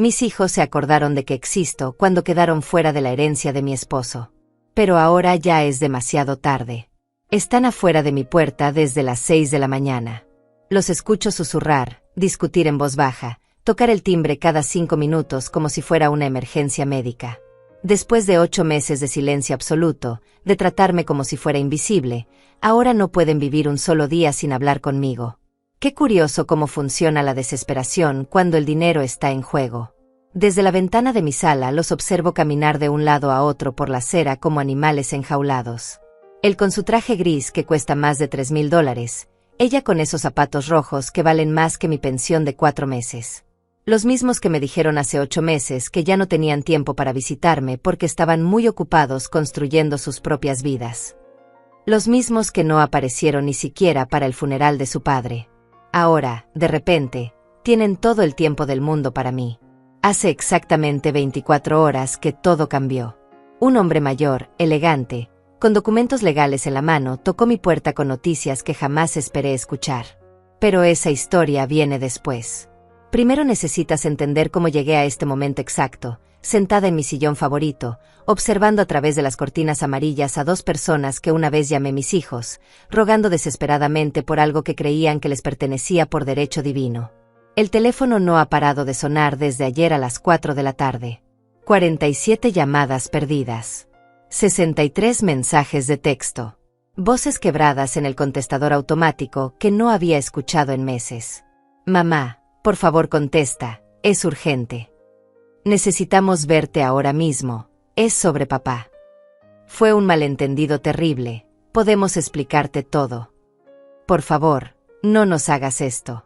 Mis hijos se acordaron de que existo cuando quedaron fuera de la herencia de mi esposo. Pero ahora ya es demasiado tarde. Están afuera de mi puerta desde las 6 de la mañana. Los escucho susurrar, discutir en voz baja, tocar el timbre cada 5 minutos como si fuera una emergencia médica. Después de 8 meses de silencio absoluto, de tratarme como si fuera invisible, ahora no pueden vivir un solo día sin hablar conmigo. Qué curioso cómo funciona la desesperación cuando el dinero está en juego. Desde la ventana de mi sala los observo caminar de un lado a otro por la acera como animales enjaulados. Él con su traje gris que cuesta más de $3,000, ella con esos zapatos rojos que valen más que mi pensión de 4 meses. Los mismos que me dijeron hace 8 meses que ya no tenían tiempo para visitarme porque estaban muy ocupados construyendo sus propias vidas. Los mismos que no aparecieron ni siquiera para el funeral de su padre. Ahora, de repente, tienen todo el tiempo del mundo para mí. Hace exactamente 24 horas que todo cambió. Un hombre mayor, elegante, con documentos legales en la mano, tocó mi puerta con noticias que jamás esperé escuchar. Pero esa historia viene después. Primero necesitas entender cómo llegué a este momento exacto, sentada en mi sillón favorito, observando a través de las cortinas amarillas a 2 personas que una vez llamé mis hijos, rogando desesperadamente por algo que creían que les pertenecía por derecho divino. El teléfono no ha parado de sonar desde ayer a las 4 de la tarde. 47 llamadas perdidas. 63 mensajes de texto. Voces quebradas en el contestador automático que no había escuchado en meses. Mamá, por favor contesta, es urgente. Necesitamos verte ahora mismo, es sobre papá. Fue un malentendido terrible, podemos explicarte todo. Por favor, no nos hagas esto.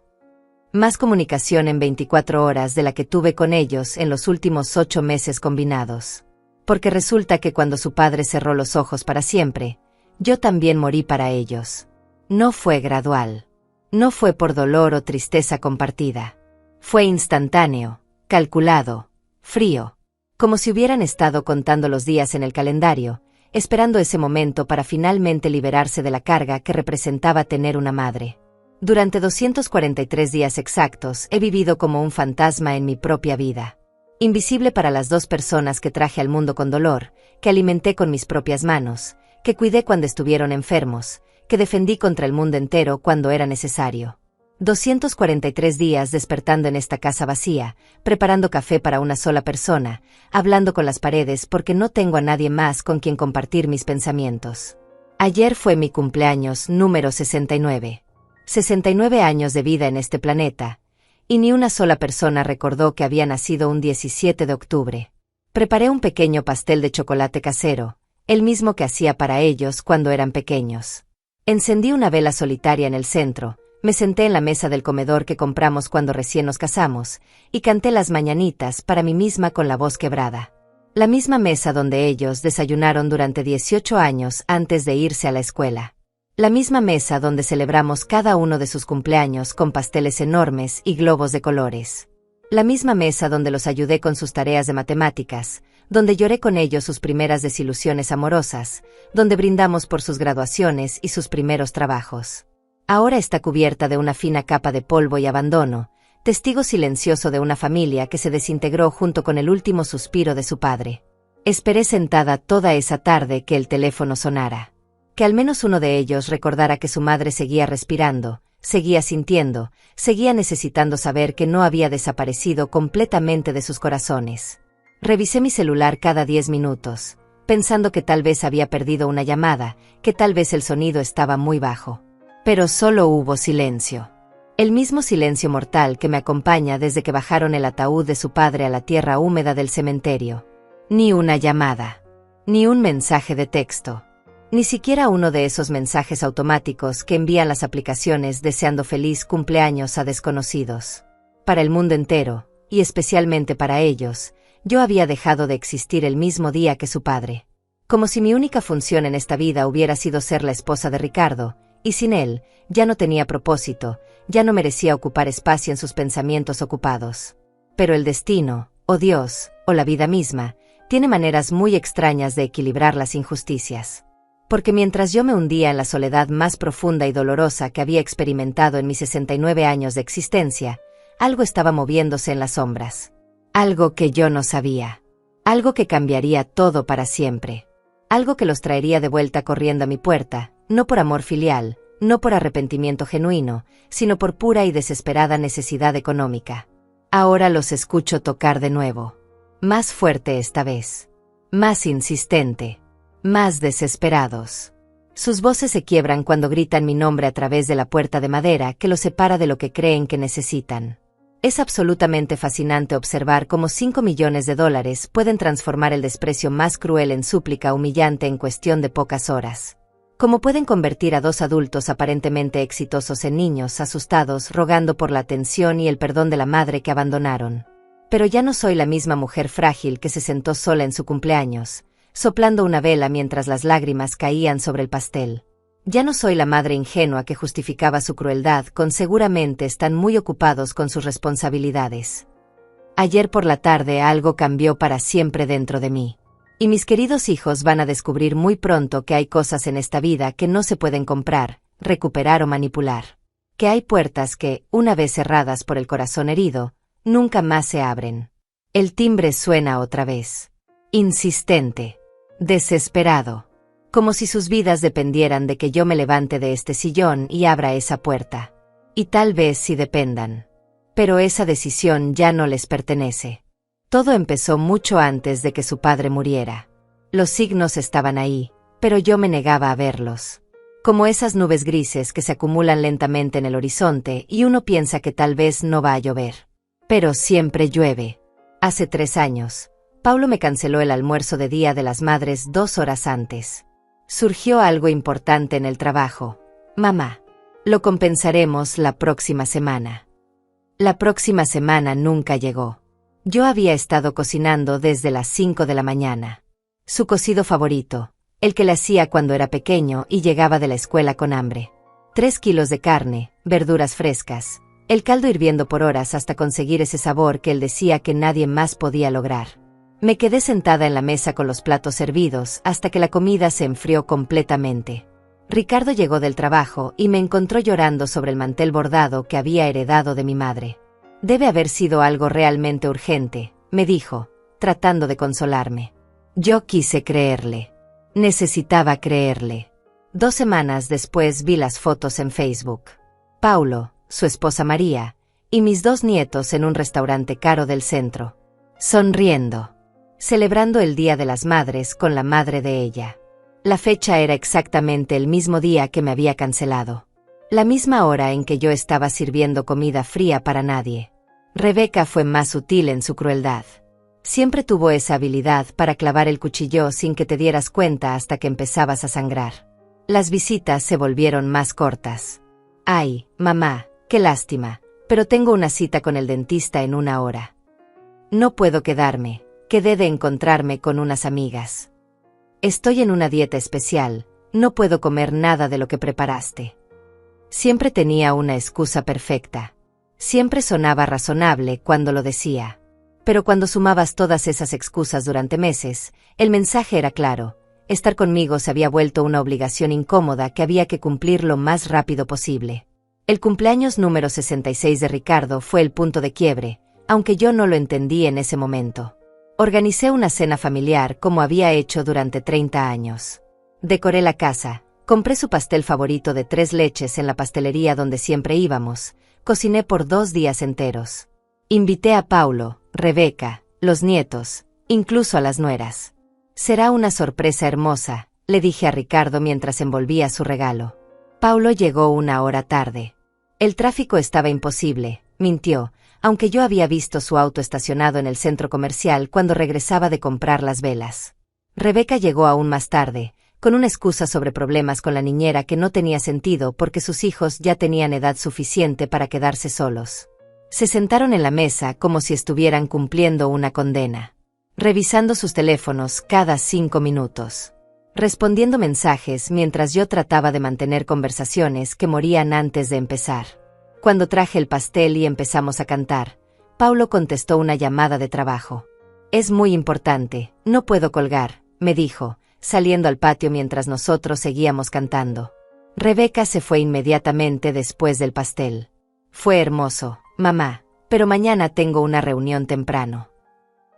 Más comunicación en 24 horas de la que tuve con ellos en los últimos 8 meses combinados. Porque resulta que cuando su padre cerró los ojos para siempre, yo también morí para ellos. No fue gradual. No fue por dolor o tristeza compartida. Fue instantáneo, calculado, frío, como si hubieran estado contando los días en el calendario, esperando ese momento para finalmente liberarse de la carga que representaba tener una madre. Durante 243 días exactos he vivido como un fantasma en mi propia vida. Invisible para las 2 personas que traje al mundo con dolor, que alimenté con mis propias manos, que cuidé cuando estuvieron enfermos, que defendí contra el mundo entero cuando era necesario. 243 días despertando en esta casa vacía, preparando café para una sola persona, hablando con las paredes porque no tengo a nadie más con quien compartir mis pensamientos. Ayer fue mi cumpleaños número 69. 69 años de vida en este planeta, y ni una sola persona recordó que había nacido un 17 de octubre. Preparé un pequeño pastel de chocolate casero, el mismo que hacía para ellos cuando eran pequeños. Encendí una vela solitaria en el centro, me senté en la mesa del comedor que compramos cuando recién nos casamos, y canté las mañanitas para mí misma con la voz quebrada. La misma mesa donde ellos desayunaron durante 18 años antes de irse a la escuela. La misma mesa donde celebramos cada uno de sus cumpleaños con pasteles enormes y globos de colores. La misma mesa donde los ayudé con sus tareas de matemáticas, donde lloré con ellos sus primeras desilusiones amorosas, donde brindamos por sus graduaciones y sus primeros trabajos. Ahora está cubierta de una fina capa de polvo y abandono, testigo silencioso de una familia que se desintegró junto con el último suspiro de su padre. Esperé sentada toda esa tarde que el teléfono sonara. Que al menos uno de ellos recordara que su madre seguía respirando, seguía sintiendo, seguía necesitando saber que no había desaparecido completamente de sus corazones. Revisé mi celular cada 10 minutos, pensando que tal vez había perdido una llamada, que tal vez el sonido estaba muy bajo. Pero solo hubo silencio. El mismo silencio mortal que me acompaña desde que bajaron el ataúd de su padre a la tierra húmeda del cementerio. Ni una llamada. Ni un mensaje de texto. Ni siquiera uno de esos mensajes automáticos que envían las aplicaciones deseando feliz cumpleaños a desconocidos. Para el mundo entero, y especialmente para ellos, yo había dejado de existir el mismo día que su padre. Como si mi única función en esta vida hubiera sido ser la esposa de Ricardo, y sin él, ya no tenía propósito, ya no merecía ocupar espacio en sus pensamientos ocupados. Pero el destino, o Dios, o la vida misma, tiene maneras muy extrañas de equilibrar las injusticias. Porque mientras yo me hundía en la soledad más profunda y dolorosa que había experimentado en mis 69 años de existencia, algo estaba moviéndose en las sombras. Algo que yo no sabía. Algo que cambiaría todo para siempre. Algo que los traería de vuelta corriendo a mi puerta, no por amor filial, no por arrepentimiento genuino, sino por pura y desesperada necesidad económica. Ahora los escucho tocar de nuevo. Más fuerte esta vez. Más insistente. Más desesperados. Sus voces se quiebran cuando gritan mi nombre a través de la puerta de madera que los separa de lo que creen que necesitan. Es absolutamente fascinante observar cómo 5 millones de dólares pueden transformar el desprecio más cruel en súplica humillante en cuestión de pocas horas. Cómo pueden convertir a dos adultos aparentemente exitosos en niños asustados rogando por la atención y el perdón de la madre que abandonaron. Pero ya no soy la misma mujer frágil que se sentó sola en su cumpleaños, soplando una vela mientras las lágrimas caían sobre el pastel. Ya no soy la madre ingenua que justificaba su crueldad con seguramente están muy ocupados con sus responsabilidades. Ayer por la tarde algo cambió para siempre dentro de mí. Y mis queridos hijos van a descubrir muy pronto que hay cosas en esta vida que no se pueden comprar, recuperar o manipular. Que hay puertas que, una vez cerradas por el corazón herido, nunca más se abren. El timbre suena otra vez. Insistente. Desesperado. Como si sus vidas dependieran de que yo me levante de este sillón y abra esa puerta. Y tal vez sí dependan. Pero esa decisión ya no les pertenece. Todo empezó mucho antes de que su padre muriera. Los signos estaban ahí, pero yo me negaba a verlos. Como esas nubes grises que se acumulan lentamente en el horizonte y uno piensa que tal vez no va a llover. Pero siempre llueve. Hace 3 años, Paulo me canceló el almuerzo de Día de las Madres 2 horas antes. Surgió algo importante en el trabajo. Mamá, lo compensaremos la próxima semana. La próxima semana nunca llegó. Yo había estado cocinando desde las 5 de la mañana. Su cocido favorito, el que le hacía cuando era pequeño y llegaba de la escuela con hambre. 3 kilos de carne, verduras frescas, el caldo hirviendo por horas hasta conseguir ese sabor que él decía que nadie más podía lograr. Me quedé sentada en la mesa con los platos servidos hasta que la comida se enfrió completamente. Ricardo llegó del trabajo y me encontró llorando sobre el mantel bordado que había heredado de mi madre. Debe haber sido algo realmente urgente, me dijo, tratando de consolarme. Yo quise creerle. Necesitaba creerle. 2 semanas después vi las fotos en Facebook. Paulo, su esposa María, y mis 2 nietos en un restaurante caro del centro. Sonriendo. Celebrando el Día de las Madres con la madre de ella. La fecha era exactamente el mismo día que me había cancelado. La misma hora en que yo estaba sirviendo comida fría para nadie. Rebeca fue más sutil en su crueldad. Siempre tuvo esa habilidad para clavar el cuchillo sin que te dieras cuenta hasta que empezabas a sangrar. Las visitas se volvieron más cortas. Ay, mamá, qué lástima, pero tengo una cita con el dentista en 1 hora. No puedo quedarme. Quedé de encontrarme con unas amigas. Estoy en una dieta especial, no puedo comer nada de lo que preparaste. Siempre tenía una excusa perfecta. Siempre sonaba razonable cuando lo decía. Pero cuando sumabas todas esas excusas durante meses, el mensaje era claro. Estar conmigo se había vuelto una obligación incómoda que había que cumplir lo más rápido posible. El cumpleaños número 66 de Ricardo fue el punto de quiebre, aunque yo no lo entendí en ese momento. Organicé una cena familiar como había hecho durante 30 años. Decoré la casa, compré su pastel favorito de 3 leches en la pastelería donde siempre íbamos, cociné por 2 días enteros. Invité a Paulo, Rebeca, los nietos, incluso a las nueras. Será una sorpresa hermosa, le dije a Ricardo mientras envolvía su regalo. Paulo llegó 1 hora tarde. El tráfico estaba imposible, mintió, aunque yo había visto su auto estacionado en el centro comercial cuando regresaba de comprar las velas. Rebeca llegó aún más tarde, con una excusa sobre problemas con la niñera que no tenía sentido porque sus hijos ya tenían edad suficiente para quedarse solos. Se sentaron en la mesa como si estuvieran cumpliendo una condena, revisando sus teléfonos cada 5 minutos, respondiendo mensajes mientras yo trataba de mantener conversaciones que morían antes de empezar. Cuando traje el pastel y empezamos a cantar, Paulo contestó una llamada de trabajo. Es muy importante, no puedo colgar, me dijo, saliendo al patio mientras nosotros seguíamos cantando. Rebeca se fue inmediatamente después del pastel. Fue hermoso, mamá, pero mañana tengo una reunión temprano.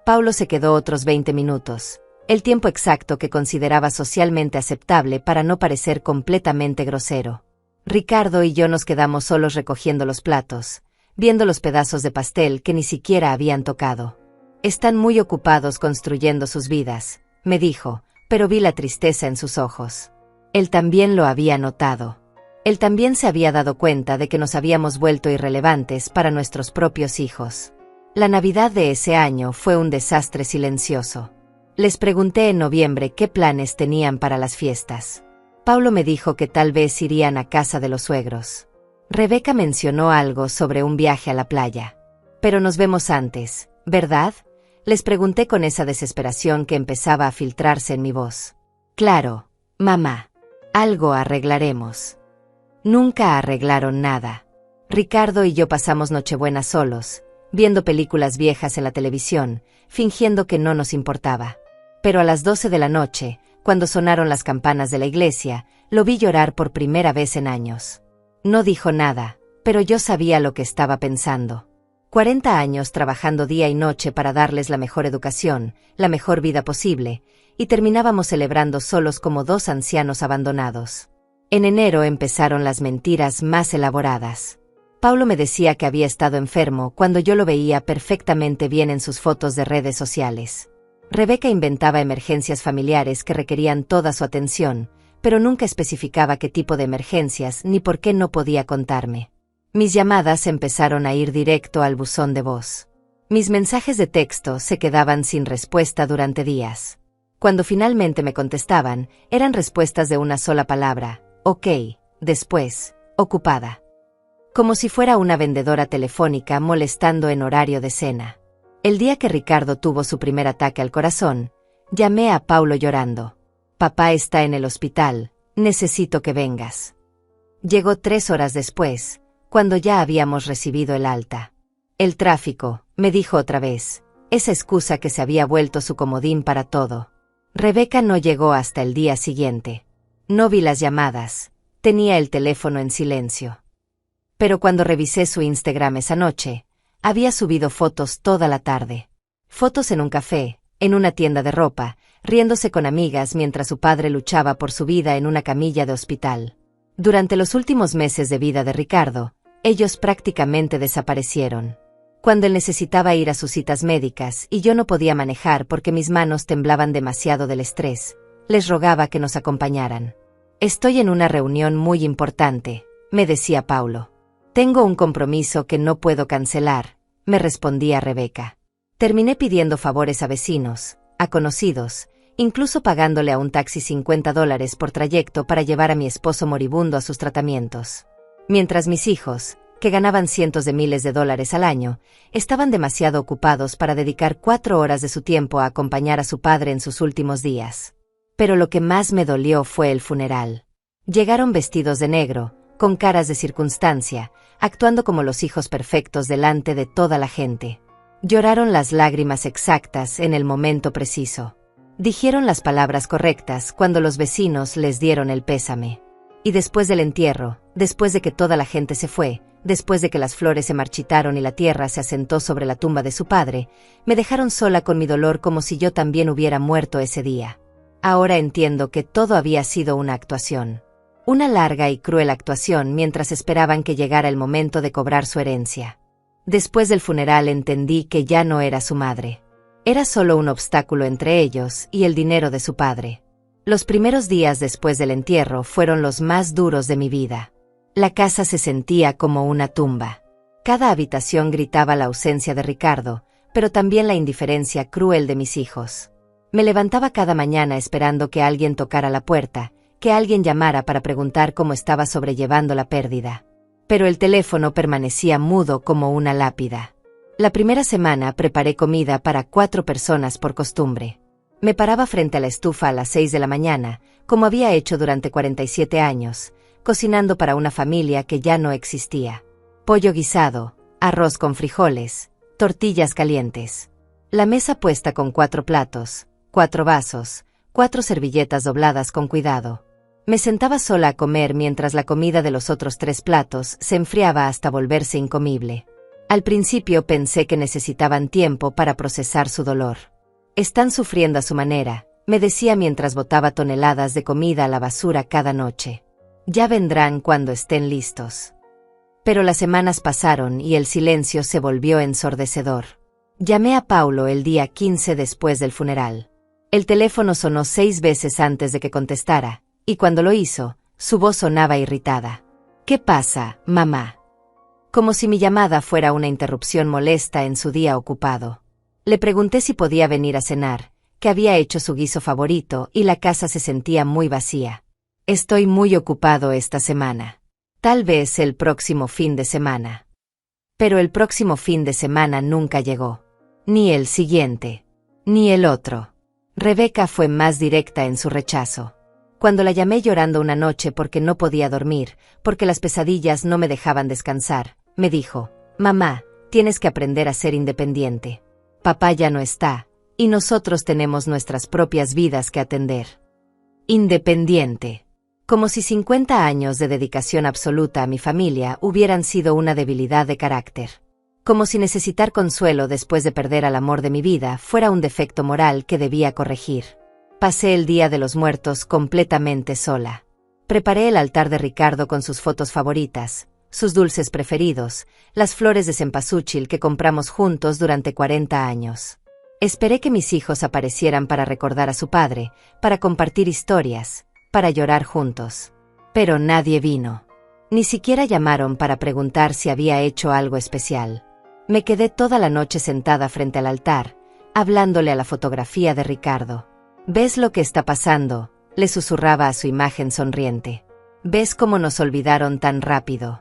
Paulo se quedó otros 20 minutos, el tiempo exacto que consideraba socialmente aceptable para no parecer completamente grosero. Ricardo y yo nos quedamos solos recogiendo los platos, viendo los pedazos de pastel que ni siquiera habían tocado. Están muy ocupados construyendo sus vidas, me dijo, pero vi la tristeza en sus ojos. Él también lo había notado. Él también se había dado cuenta de que nos habíamos vuelto irrelevantes para nuestros propios hijos. La Navidad de ese año fue un desastre silencioso. Les pregunté en noviembre qué planes tenían para las fiestas. Paulo me dijo que tal vez irían a casa de los suegros. Rebeca mencionó algo sobre un viaje a la playa. Pero nos vemos antes, ¿verdad? Les pregunté con esa desesperación que empezaba a filtrarse en mi voz. Claro, mamá. Algo arreglaremos. Nunca arreglaron nada. Ricardo y yo pasamos Nochebuena solos, viendo películas viejas en la televisión, fingiendo que no nos importaba. Pero a las 12 de la noche, cuando sonaron las campanas de la iglesia, lo vi llorar por primera vez en años. No dijo nada, pero yo sabía lo que estaba pensando. 40 años trabajando día y noche para darles la mejor educación, la mejor vida posible, y terminábamos celebrando solos como dos ancianos abandonados. En enero empezaron las mentiras más elaboradas. Paulo me decía que había estado enfermo cuando yo lo veía perfectamente bien en sus fotos de redes sociales. Rebeca inventaba emergencias familiares que requerían toda su atención, pero nunca especificaba qué tipo de emergencias ni por qué no podía contarme. Mis llamadas empezaron a ir directo al buzón de voz. Mis mensajes de texto se quedaban sin respuesta durante días. Cuando finalmente me contestaban, eran respuestas de una sola palabra: ok, después, ocupada. Como si fuera una vendedora telefónica molestando en horario de cena. El día que Ricardo tuvo su primer ataque al corazón, llamé a Paulo llorando. Papá está en el hospital, necesito que vengas. Llegó 3 horas después, cuando ya habíamos recibido el alta. El tráfico, me dijo otra vez, esa excusa que se había vuelto su comodín para todo. Rebeca no llegó hasta el día siguiente. No vi las llamadas, tenía el teléfono en silencio. Pero cuando revisé su Instagram esa noche, había subido fotos toda la tarde. Fotos en un café, en una tienda de ropa, riéndose con amigas mientras su padre luchaba por su vida en una camilla de hospital. Durante los últimos meses de vida de Ricardo, ellos prácticamente desaparecieron. Cuando él necesitaba ir a sus citas médicas y yo no podía manejar porque mis manos temblaban demasiado del estrés, les rogaba que nos acompañaran. Estoy en una reunión muy importante, me decía Paulo. Tengo un compromiso que no puedo cancelar, me respondía Rebeca. Terminé pidiendo favores a vecinos, a conocidos, incluso pagándole a un taxi $50 por trayecto para llevar a mi esposo moribundo a sus tratamientos. Mientras mis hijos, que ganaban cientos de miles de dólares al año, estaban demasiado ocupados para dedicar 4 horas de su tiempo a acompañar a su padre en sus últimos días. Pero lo que más me dolió fue el funeral. Llegaron vestidos de negro, con caras de circunstancia, actuando como los hijos perfectos delante de toda la gente. Lloraron las lágrimas exactas en el momento preciso. Dijeron las palabras correctas cuando los vecinos les dieron el pésame. Y después del entierro, después de que toda la gente se fue, después de que las flores se marchitaron y la tierra se asentó sobre la tumba de su padre, me dejaron sola con mi dolor como si yo también hubiera muerto ese día. Ahora entiendo que todo había sido una actuación. Una larga y cruel actuación mientras esperaban que llegara el momento de cobrar su herencia. Después del funeral entendí que ya no era su madre. Era solo un obstáculo entre ellos y el dinero de su padre. Los primeros días después del entierro fueron los más duros de mi vida. La casa se sentía como una tumba. Cada habitación gritaba la ausencia de Ricardo, pero también la indiferencia cruel de mis hijos. Me levantaba cada mañana esperando que alguien tocara la puerta, que alguien llamara para preguntar cómo estaba sobrellevando la pérdida. Pero el teléfono permanecía mudo como una lápida. La primera semana preparé comida para 4 personas por costumbre. Me paraba frente a la estufa a las 6 de la mañana, como había hecho durante 47 años, cocinando para una familia que ya no existía. Pollo guisado, arroz con frijoles, tortillas calientes. La mesa puesta con 4 platos, 4 vasos, 4 servilletas dobladas con cuidado. Me sentaba sola a comer mientras la comida de los otros 3 platos se enfriaba hasta volverse incomible. Al principio pensé que necesitaban tiempo para procesar su dolor. Están sufriendo a su manera, me decía mientras botaba toneladas de comida a la basura cada noche. Ya vendrán cuando estén listos. Pero las semanas pasaron y el silencio se volvió ensordecedor. Llamé a Paulo el día 15 después del funeral. El teléfono sonó 6 veces antes de que contestara, y cuando lo hizo, su voz sonaba irritada. «¿Qué pasa, mamá?» Como si mi llamada fuera una interrupción molesta en su día ocupado. Le pregunté si podía venir a cenar, que había hecho su guiso favorito y la casa se sentía muy vacía. «Estoy muy ocupado esta semana. Tal vez el próximo fin de semana». Pero el próximo fin de semana nunca llegó. Ni el siguiente. Ni el otro. Rebeca fue más directa en su rechazo. Cuando la llamé llorando una noche porque no podía dormir, porque las pesadillas no me dejaban descansar, me dijo: «Mamá, tienes que aprender a ser independiente. Papá ya no está, y nosotros tenemos nuestras propias vidas que atender». Independiente. Como si 50 años de dedicación absoluta a mi familia hubieran sido una debilidad de carácter. Como si necesitar consuelo después de perder al amor de mi vida fuera un defecto moral que debía corregir. Pasé el Día de los Muertos completamente sola. Preparé el altar de Ricardo con sus fotos favoritas, sus dulces preferidos, las flores de cempasúchil que compramos juntos durante 40 años. Esperé que mis hijos aparecieran para recordar a su padre, para compartir historias, para llorar juntos. Pero nadie vino. Ni siquiera llamaron para preguntar si había hecho algo especial. Me quedé toda la noche sentada frente al altar, hablándole a la fotografía de Ricardo. «¿Ves lo que está pasando?», le susurraba a su imagen sonriente. «¿Ves cómo nos olvidaron tan rápido?».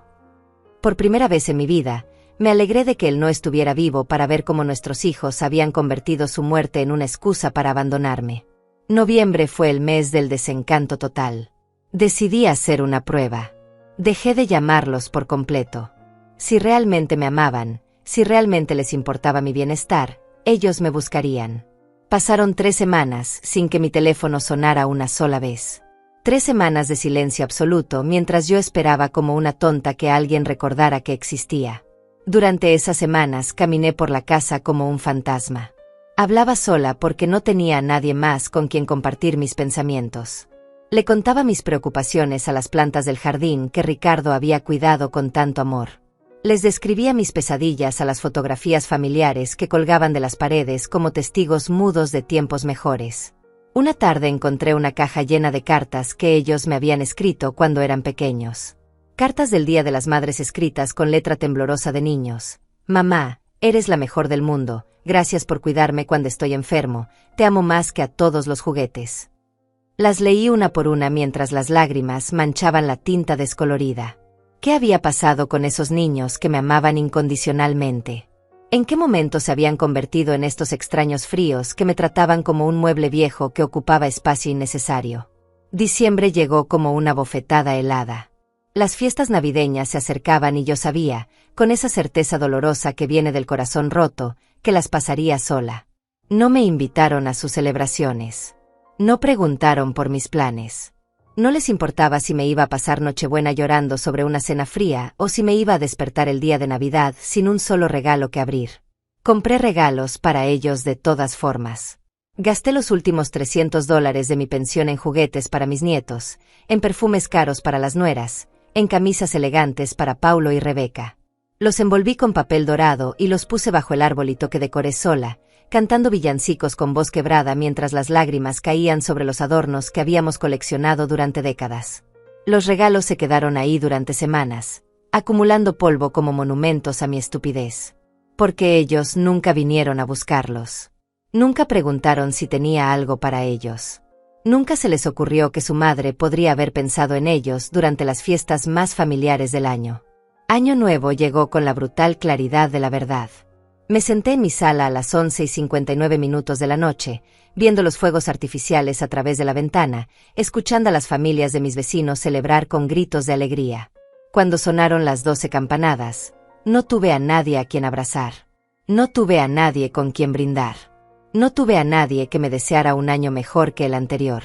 Por primera vez en mi vida, me alegré de que él no estuviera vivo para ver cómo nuestros hijos habían convertido su muerte en una excusa para abandonarme. Noviembre fue el mes del desencanto total. Decidí hacer una prueba. Dejé de llamarlos por completo. Si realmente me amaban, si realmente les importaba mi bienestar, ellos me buscarían. Pasaron 3 semanas sin que mi teléfono sonara una sola vez. 3 semanas de silencio absoluto mientras yo esperaba como una tonta que alguien recordara que existía. Durante esas semanas caminé por la casa como un fantasma. Hablaba sola porque no tenía a nadie más con quien compartir mis pensamientos. Le contaba mis preocupaciones a las plantas del jardín que Ricardo había cuidado con tanto amor. Les describía mis pesadillas a las fotografías familiares que colgaban de las paredes como testigos mudos de tiempos mejores. Una tarde encontré una caja llena de cartas que ellos me habían escrito cuando eran pequeños. Cartas del Día de las Madres escritas con letra temblorosa de niños. «Mamá, eres la mejor del mundo, gracias por cuidarme cuando estoy enfermo, te amo más que a todos los juguetes». Las leí una por una mientras las lágrimas manchaban la tinta descolorida. ¿Qué había pasado con esos niños que me amaban incondicionalmente? ¿En qué momento se habían convertido en estos extraños fríos que me trataban como un mueble viejo que ocupaba espacio innecesario? Diciembre llegó como una bofetada helada. Las fiestas navideñas se acercaban y yo sabía, con esa certeza dolorosa que viene del corazón roto, que las pasaría sola. No me invitaron a sus celebraciones. No preguntaron por mis planes. No les importaba si me iba a pasar Nochebuena llorando sobre una cena fría o si me iba a despertar el día de Navidad sin un solo regalo que abrir. Compré regalos para ellos de todas formas. Gasté los últimos $300 de mi pensión en juguetes para mis nietos, en perfumes caros para las nueras, en camisas elegantes para Paulo y Rebeca. Los envolví con papel dorado y los puse bajo el arbolito que decoré sola, cantando villancicos con voz quebrada mientras las lágrimas caían sobre los adornos que habíamos coleccionado durante décadas. Los regalos se quedaron ahí durante semanas, acumulando polvo como monumentos a mi estupidez. Porque ellos nunca vinieron a buscarlos. Nunca preguntaron si tenía algo para ellos. Nunca se les ocurrió que su madre podría haber pensado en ellos durante las fiestas más familiares del año. Año Nuevo llegó con la brutal claridad de la verdad. Me senté en mi sala a las 11:59 de la noche, viendo los fuegos artificiales a través de la ventana, escuchando a las familias de mis vecinos celebrar con gritos de alegría. Cuando sonaron las 12 campanadas, no tuve a nadie a quien abrazar. No tuve a nadie con quien brindar. No tuve a nadie que me deseara un año mejor que el anterior.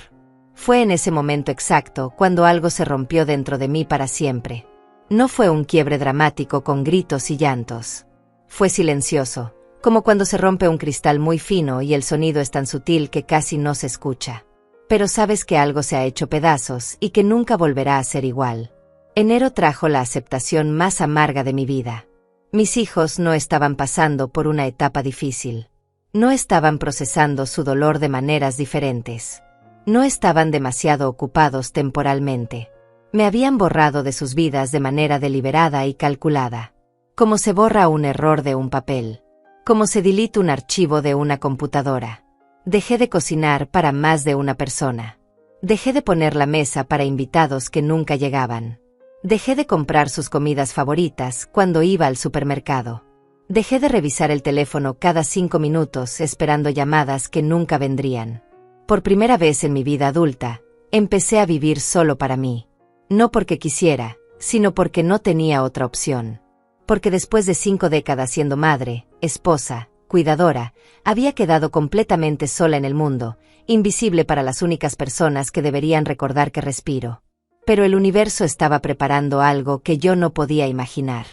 Fue en ese momento exacto cuando algo se rompió dentro de mí para siempre. No fue un quiebre dramático con gritos y llantos. Fue silencioso, como cuando se rompe un cristal muy fino y el sonido es tan sutil que casi no se escucha. Pero sabes que algo se ha hecho pedazos y que nunca volverá a ser igual. Enero trajo la aceptación más amarga de mi vida. Mis hijos no estaban pasando por una etapa difícil. No estaban procesando su dolor de maneras diferentes. No estaban demasiado ocupados temporalmente. Me habían borrado de sus vidas de manera deliberada y calculada. Como se borra un error de un papel. Como se dilita un archivo de una computadora. Dejé de cocinar para más de una persona. Dejé de poner la mesa para invitados que nunca llegaban. Dejé de comprar sus comidas favoritas cuando iba al supermercado. Dejé de revisar el teléfono cada 5 minutos esperando llamadas que nunca vendrían. Por primera vez en mi vida adulta, empecé a vivir solo para mí. No porque quisiera, sino porque no tenía otra opción. Porque después de 5 décadas siendo madre, esposa, cuidadora, había quedado completamente sola en el mundo, invisible para las únicas personas que deberían recordar que respiro. Pero el universo estaba preparando algo que yo no podía imaginar.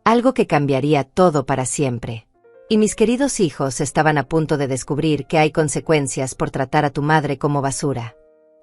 Algo que cambiaría todo para siempre. Y mis queridos hijos estaban a punto de descubrir que hay consecuencias por tratar a tu madre como basura.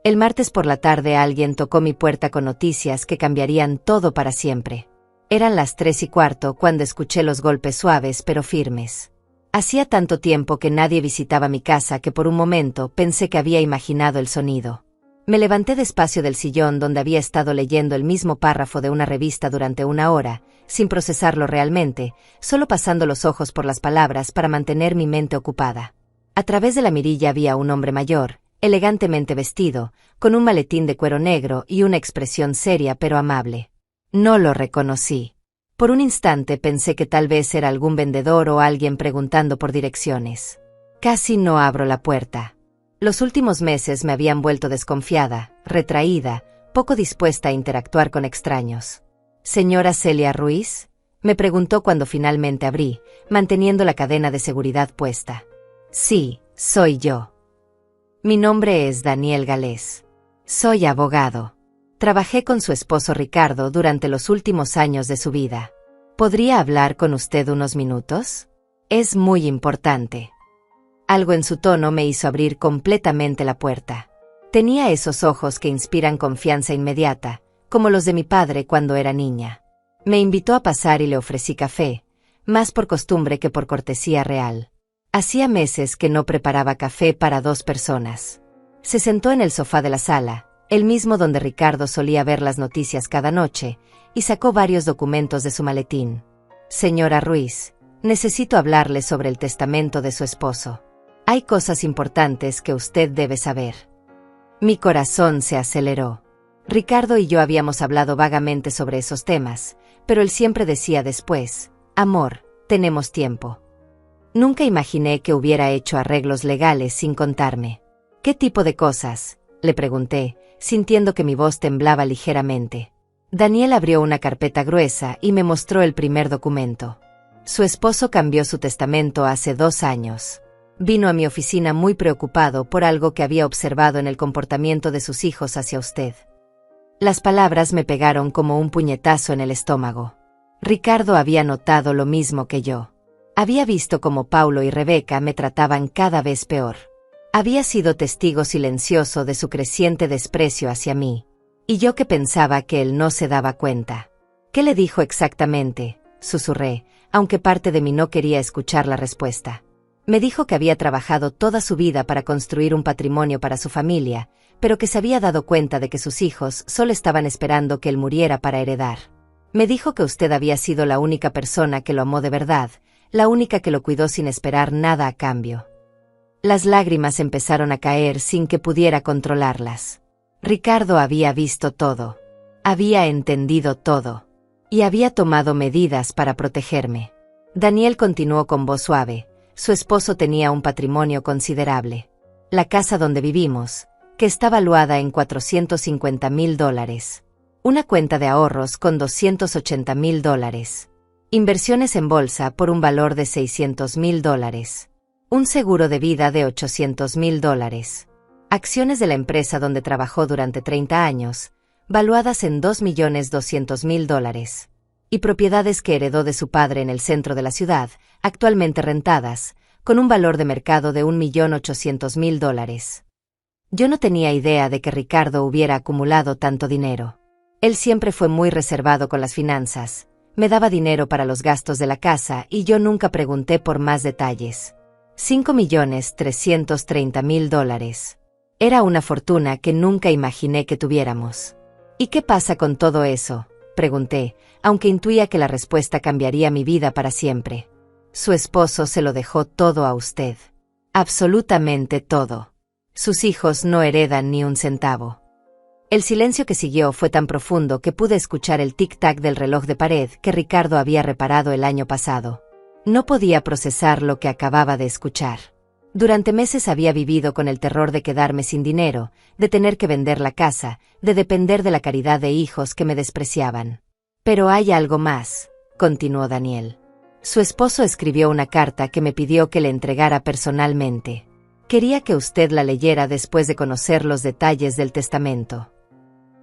El martes por la tarde alguien tocó mi puerta con noticias que cambiarían todo para siempre. Eran las 3:15 cuando escuché los golpes suaves pero firmes. Hacía tanto tiempo que nadie visitaba mi casa que por un momento pensé que había imaginado el sonido. Me levanté despacio del sillón donde había estado leyendo el mismo párrafo de una revista durante 1 hora, sin procesarlo realmente, solo pasando los ojos por las palabras para mantener mi mente ocupada. A través de la mirilla había un hombre mayor, elegantemente vestido, con un maletín de cuero negro y una expresión seria pero amable. No lo reconocí. Por un instante pensé que tal vez era algún vendedor o alguien preguntando por direcciones. Casi no abro la puerta. Los últimos meses me habían vuelto desconfiada, retraída, poco dispuesta a interactuar con extraños. ¿Señora Celia Ruiz?, me preguntó cuando finalmente abrí, manteniendo la cadena de seguridad puesta. Sí, soy yo. Mi nombre es Daniel Galés. Soy abogado. Trabajé con su esposo Ricardo durante los últimos años de su vida. ¿Podría hablar con usted unos minutos? Es muy importante. Algo en su tono me hizo abrir completamente la puerta. Tenía esos ojos que inspiran confianza inmediata, como los de mi padre cuando era niña. Me invitó a pasar y le ofrecí café, más por costumbre que por cortesía real. Hacía meses que no preparaba café para 2 personas. Se sentó en el sofá de la sala, el mismo donde Ricardo solía ver las noticias cada noche, y sacó varios documentos de su maletín. Señora Ruiz, necesito hablarle sobre el testamento de su esposo. Hay cosas importantes que usted debe saber. Mi corazón se aceleró. Ricardo y yo habíamos hablado vagamente sobre esos temas, pero él siempre decía después, amor, tenemos tiempo. Nunca imaginé que hubiera hecho arreglos legales sin contarme. ¿Qué tipo de cosas?, le pregunté, sintiendo que mi voz temblaba ligeramente. Daniel abrió una carpeta gruesa y me mostró el primer documento. Su esposo cambió su testamento hace 2 años. Vino a mi oficina muy preocupado por algo que había observado en el comportamiento de sus hijos hacia usted. Las palabras me pegaron como un puñetazo en el estómago. Ricardo había notado lo mismo que yo. Había visto cómo Paulo y Rebeca me trataban cada vez peor. Había sido testigo silencioso de su creciente desprecio hacia mí. Y yo que pensaba que él no se daba cuenta. ¿Qué le dijo exactamente?, susurré, aunque parte de mí no quería escuchar la respuesta. Me dijo que había trabajado toda su vida para construir un patrimonio para su familia, pero que se había dado cuenta de que sus hijos solo estaban esperando que él muriera para heredar. Me dijo que usted había sido la única persona que lo amó de verdad, la única que lo cuidó sin esperar nada a cambio. Las lágrimas empezaron a caer sin que pudiera controlarlas. Ricardo había visto todo. Había entendido todo. Y había tomado medidas para protegerme. Daniel continuó con voz suave. Su esposo tenía un patrimonio considerable. La casa donde vivimos, que está valuada en $450,000. Una cuenta de ahorros con $280,000. Inversiones en bolsa por un valor de $600,000. Un seguro de vida de $800,000. Acciones de la empresa donde trabajó durante 30 años, valuadas en $2,200,000. y propiedades que heredó de su padre en el centro de la ciudad, actualmente rentadas, con un valor de mercado de $1.800.000. Yo no tenía idea de que Ricardo hubiera acumulado tanto dinero. Él siempre fue muy reservado con las finanzas, me daba dinero para los gastos de la casa y yo nunca pregunté por más detalles. $5.330.000. Era una fortuna que nunca imaginé que tuviéramos. ¿Y qué pasa con todo eso?, pregunté, aunque intuía que la respuesta cambiaría mi vida para siempre. Su esposo se lo dejó todo a usted. Absolutamente todo. Sus hijos no heredan ni un centavo. El silencio que siguió fue tan profundo que pude escuchar el tic-tac del reloj de pared que Ricardo había reparado el año pasado. No podía procesar lo que acababa de escuchar. Durante meses había vivido con el terror de quedarme sin dinero, de tener que vender la casa, de depender de la caridad de hijos que me despreciaban. Pero hay algo más, continuó Daniel. Su esposo escribió una carta que me pidió que le entregara personalmente. Quería que usted la leyera después de conocer los detalles del testamento.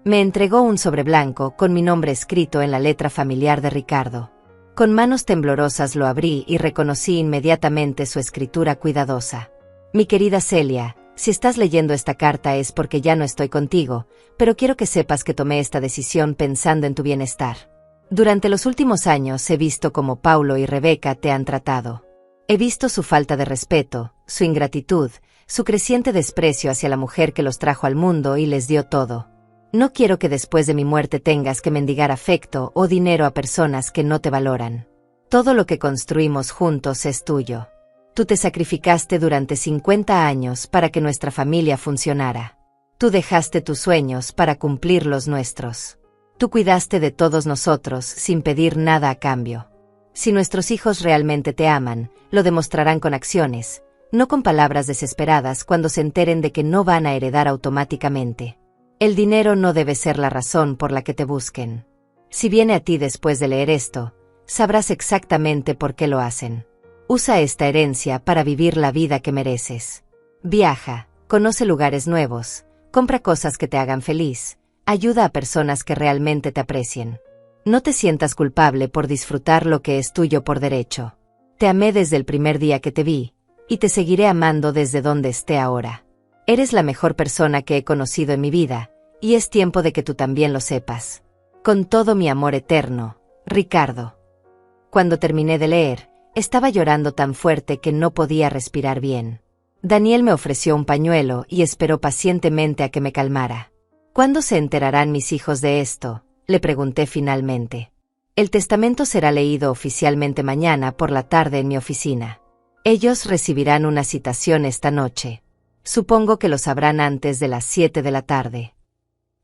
Me entregó un sobre blanco con mi nombre escrito en la letra familiar de Ricardo. Con manos temblorosas lo abrí y reconocí inmediatamente su escritura cuidadosa. Mi querida Celia, si estás leyendo esta carta es porque ya no estoy contigo, pero quiero que sepas que tomé esta decisión pensando en tu bienestar. Durante los últimos años he visto cómo Paulo y Rebeca te han tratado. He visto su falta de respeto, su ingratitud, su creciente desprecio hacia la mujer que los trajo al mundo y les dio todo. No quiero que después de mi muerte tengas que mendigar afecto o dinero a personas que no te valoran. Todo lo que construimos juntos es tuyo. Tú te sacrificaste durante 50 años para que nuestra familia funcionara. Tú dejaste tus sueños para cumplir los nuestros. Tú cuidaste de todos nosotros sin pedir nada a cambio. Si nuestros hijos realmente te aman, lo demostrarán con acciones, no con palabras desesperadas cuando se enteren de que no van a heredar automáticamente. El dinero no debe ser la razón por la que te busquen. Si viene a ti después de leer esto, sabrás exactamente por qué lo hacen. Usa esta herencia para vivir la vida que mereces. Viaja, conoce lugares nuevos, compra cosas que te hagan feliz, ayuda a personas que realmente te aprecien. No te sientas culpable por disfrutar lo que es tuyo por derecho. Te amé desde el primer día que te vi, y te seguiré amando desde donde esté ahora. Eres la mejor persona que he conocido en mi vida, y es tiempo de que tú también lo sepas. Con todo mi amor eterno, Ricardo. Cuando terminé de leer, estaba llorando tan fuerte que no podía respirar bien. Daniel me ofreció un pañuelo y esperó pacientemente a que me calmara. ¿Cuándo se enterarán mis hijos de esto?, le pregunté finalmente. El testamento será leído oficialmente mañana por la tarde en mi oficina. Ellos recibirán una citación esta noche. Supongo que lo sabrán antes de las 7 de la tarde.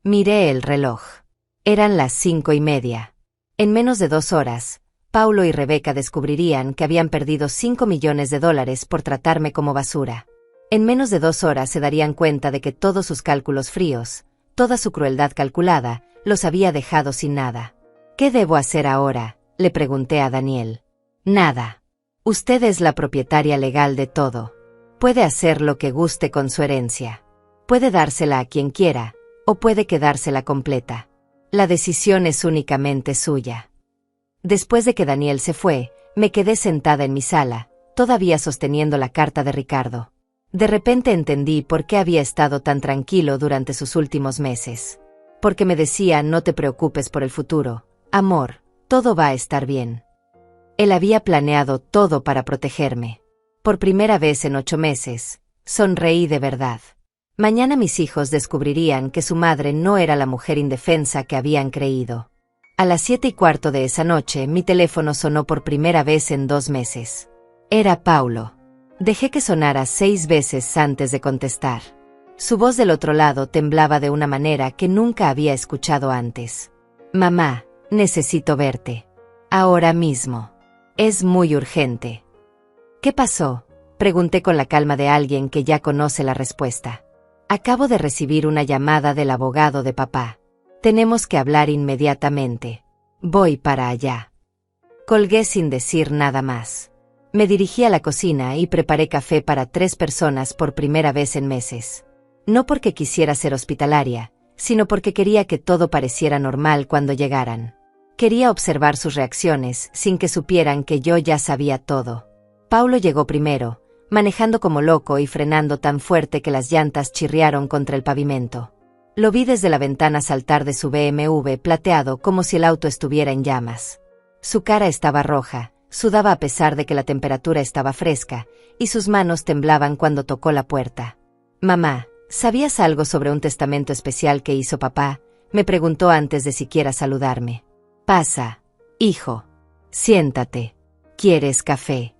Miré el reloj. Eran las 5:30. En menos de 2 horas, Paulo y Rebeca descubrirían que habían perdido $5 millones por tratarme como basura. En menos de 2 horas se darían cuenta de que todos sus cálculos fríos, toda su crueldad calculada, los había dejado sin nada. ¿Qué debo hacer ahora?, le pregunté a Daniel. Nada. Usted es la propietaria legal de todo. Puede hacer lo que guste con su herencia. Puede dársela a quien quiera, o puede quedársela completa. La decisión es únicamente suya. Después de que Daniel se fue, me quedé sentada en mi sala, todavía sosteniendo la carta de Ricardo. De repente entendí por qué había estado tan tranquilo durante sus últimos meses. Porque me decía: no te preocupes por el futuro, amor, todo va a estar bien. Él había planeado todo para protegerme. Por primera vez en 8 meses, sonreí de verdad. Mañana mis hijos descubrirían que su madre no era la mujer indefensa que habían creído. A las 7:15 de esa noche mi teléfono sonó por primera vez en 2 meses. Era Paulo. Dejé que sonara 6 veces antes de contestar. Su voz del otro lado temblaba de una manera que nunca había escuchado antes. Mamá, necesito verte. Ahora mismo. Es muy urgente. ¿Qué pasó?, pregunté con la calma de alguien que ya conoce la respuesta. Acabo de recibir una llamada del abogado de papá. Tenemos que hablar inmediatamente. Voy para allá. Colgué sin decir nada más. Me dirigí a la cocina y preparé café para 3 personas por primera vez en meses. No porque quisiera ser hospitalaria, sino porque quería que todo pareciera normal cuando llegaran. Quería observar sus reacciones sin que supieran que yo ya sabía todo. Paulo llegó primero, manejando como loco y frenando tan fuerte que las llantas chirriaron contra el pavimento. Lo vi desde la ventana saltar de su BMW plateado como si el auto estuviera en llamas. Su cara estaba roja, sudaba a pesar de que la temperatura estaba fresca, y sus manos temblaban cuando tocó la puerta. «Mamá, ¿sabías algo sobre un testamento especial que hizo papá?», me preguntó antes de siquiera saludarme. «Pasa, hijo. Siéntate. ¿Quieres café?»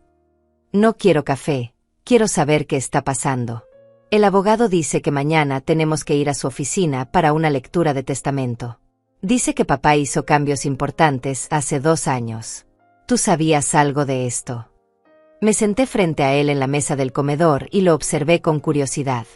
«No quiero café, quiero saber qué está pasando. El abogado dice que mañana tenemos que ir a su oficina para una lectura de testamento. Dice que papá hizo cambios importantes hace 2 años. ¿Tú sabías algo de esto?». Me senté frente a él en la mesa del comedor y lo observé con curiosidad.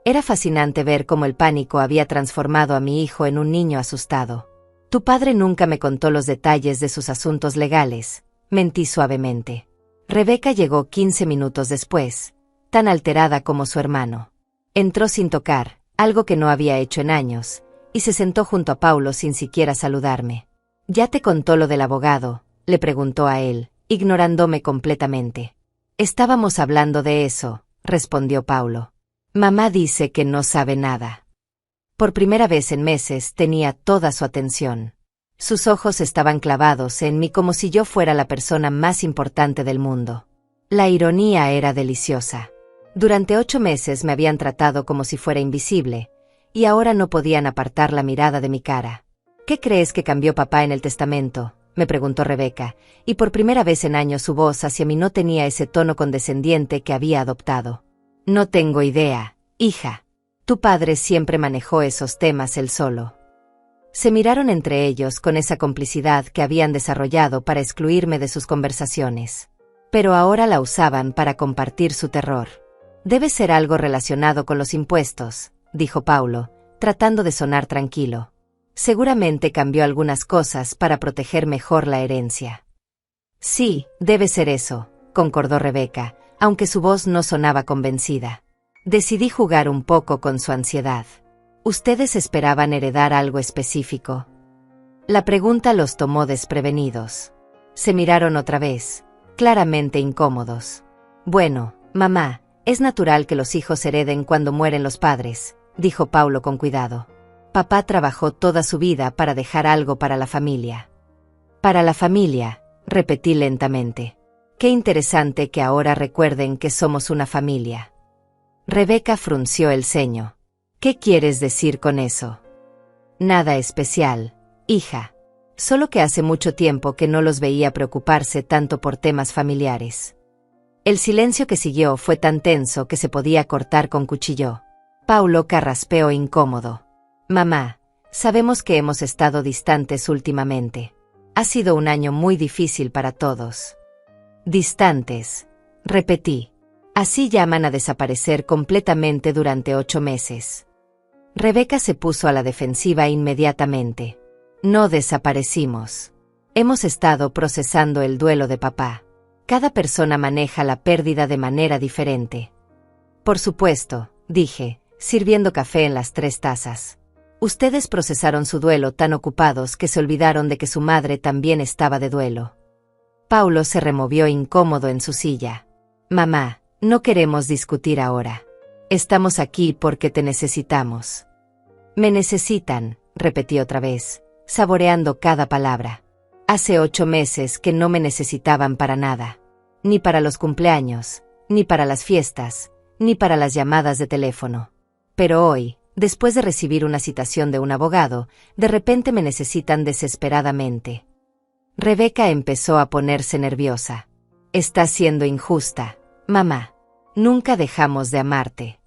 Era fascinante ver cómo el pánico había transformado a mi hijo en un niño asustado. «Tu padre nunca me contó los detalles de sus asuntos legales», mentí suavemente. Rebeca llegó 15 minutos después, tan alterada como su hermano. Entró sin tocar, algo que no había hecho en años, y se sentó junto a Paulo sin siquiera saludarme. «¿Ya te contó lo del abogado?», le preguntó a él, ignorándome completamente. «Estábamos hablando de eso», respondió Paulo. «Mamá dice que no sabe nada». Por primera vez en meses tenía toda su atención. Sus ojos estaban clavados en mí como si yo fuera la persona más importante del mundo. La ironía era deliciosa. Durante 8 meses me habían tratado como si fuera invisible, y ahora no podían apartar la mirada de mi cara. «¿Qué crees que cambió papá en el testamento?», me preguntó Rebeca, y por primera vez en años su voz hacia mí no tenía ese tono condescendiente que había adoptado. «No tengo idea, hija. Tu padre siempre manejó esos temas él solo». Se miraron entre ellos con esa complicidad que habían desarrollado para excluirme de sus conversaciones. Pero ahora la usaban para compartir su terror. «Debe ser algo relacionado con los impuestos», dijo Paulo, tratando de sonar tranquilo. «Seguramente cambió algunas cosas para proteger mejor la herencia». «Sí, debe ser eso», concordó Rebeca, aunque su voz no sonaba convencida. Decidí jugar un poco con su ansiedad. «¿Ustedes esperaban heredar algo específico?». La pregunta los tomó desprevenidos. Se miraron otra vez, claramente incómodos. «Bueno, mamá, es natural que los hijos hereden cuando mueren los padres», dijo Paulo con cuidado. «Papá trabajó toda su vida para dejar algo para la familia». «Para la familia», repetí lentamente. «Qué interesante que ahora recuerden que somos una familia». Rebeca frunció el ceño. «¿Qué quieres decir con eso?». «Nada especial, hija. Solo que hace mucho tiempo que no los veía preocuparse tanto por temas familiares». El silencio que siguió fue tan tenso que se podía cortar con cuchillo. Paulo carraspeó incómodo. «Mamá, sabemos que hemos estado distantes últimamente. Ha sido un año muy difícil para todos». «Distantes», repetí. «Así llaman a desaparecer completamente durante 8 meses». Rebeca se puso a la defensiva inmediatamente. «No desaparecimos. Hemos estado procesando el duelo de papá. Cada persona maneja la pérdida de manera diferente». «Por supuesto», dije, sirviendo café en las 3 tazas. «Ustedes procesaron su duelo tan ocupados que se olvidaron de que su madre también estaba de duelo». Paulo se removió incómodo en su silla. «Mamá, no queremos discutir ahora. Estamos aquí porque te necesitamos». «Me necesitan», repetí otra vez, saboreando cada palabra. Hace 8 meses que no me necesitaban para nada. Ni para los cumpleaños, ni para las fiestas, ni para las llamadas de teléfono. Pero hoy, después de recibir una citación de un abogado, de repente me necesitan desesperadamente». Rebeca empezó a ponerse nerviosa. «Estás siendo injusta, mamá. Nunca dejamos de amarte».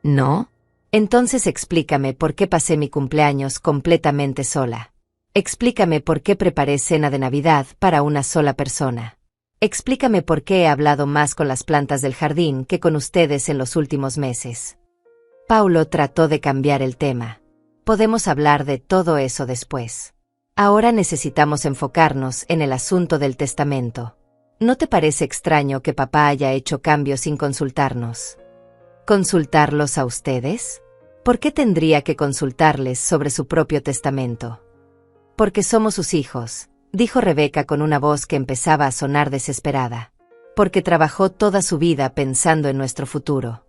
«¿No? Entonces explícame por qué pasé mi cumpleaños completamente sola. Explícame por qué preparé cena de Navidad para una sola persona. Explícame por qué he hablado más con las plantas del jardín que con ustedes en los últimos meses». Paulo trató de cambiar el tema. «Podemos hablar de todo eso después. Ahora necesitamos enfocarnos en el asunto del testamento. ¿No te parece extraño que papá haya hecho cambios sin consultarnos?». ¿Consultarlos a ustedes? ¿Por qué tendría que consultarles sobre su propio testamento? «Porque somos sus hijos», dijo Rebeca con una voz que empezaba a sonar desesperada. Porque trabajó toda su vida pensando en nuestro futuro.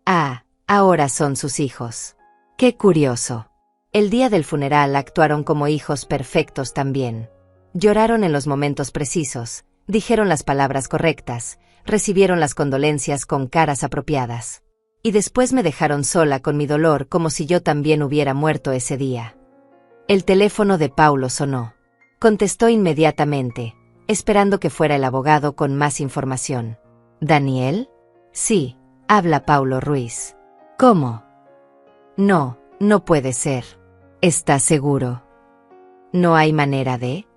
Ah, ahora son sus hijos. ¡Qué curioso! El día del funeral actuaron como hijos perfectos también. Lloraron en los momentos precisos, dijeron las palabras correctas, recibieron las condolencias con caras apropiadas. Y después me dejaron sola con mi dolor como si yo también hubiera muerto ese día. El teléfono de Paulo sonó. Contestó inmediatamente, esperando que fuera el abogado con más información. ¿Daniel? Sí, habla Paulo Ruiz. ¿Cómo? No, no puede ser. ¿Estás seguro? ¿No hay manera de?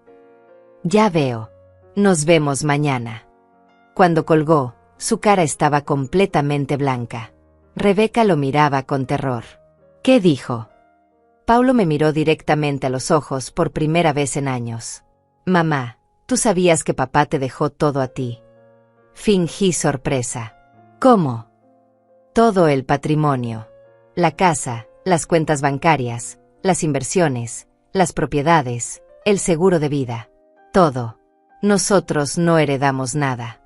Ya veo. Nos vemos mañana. Cuando colgó, su cara estaba completamente blanca. Rebeca lo miraba con terror. ¿Qué dijo? Paulo me miró directamente a los ojos por primera vez en años. Mamá, tú sabías que papá te dejó todo a ti. Fingí sorpresa. ¿Cómo? Todo el patrimonio. La casa, las cuentas bancarias, las inversiones, las propiedades, el seguro de vida. Todo. Nosotros no heredamos nada.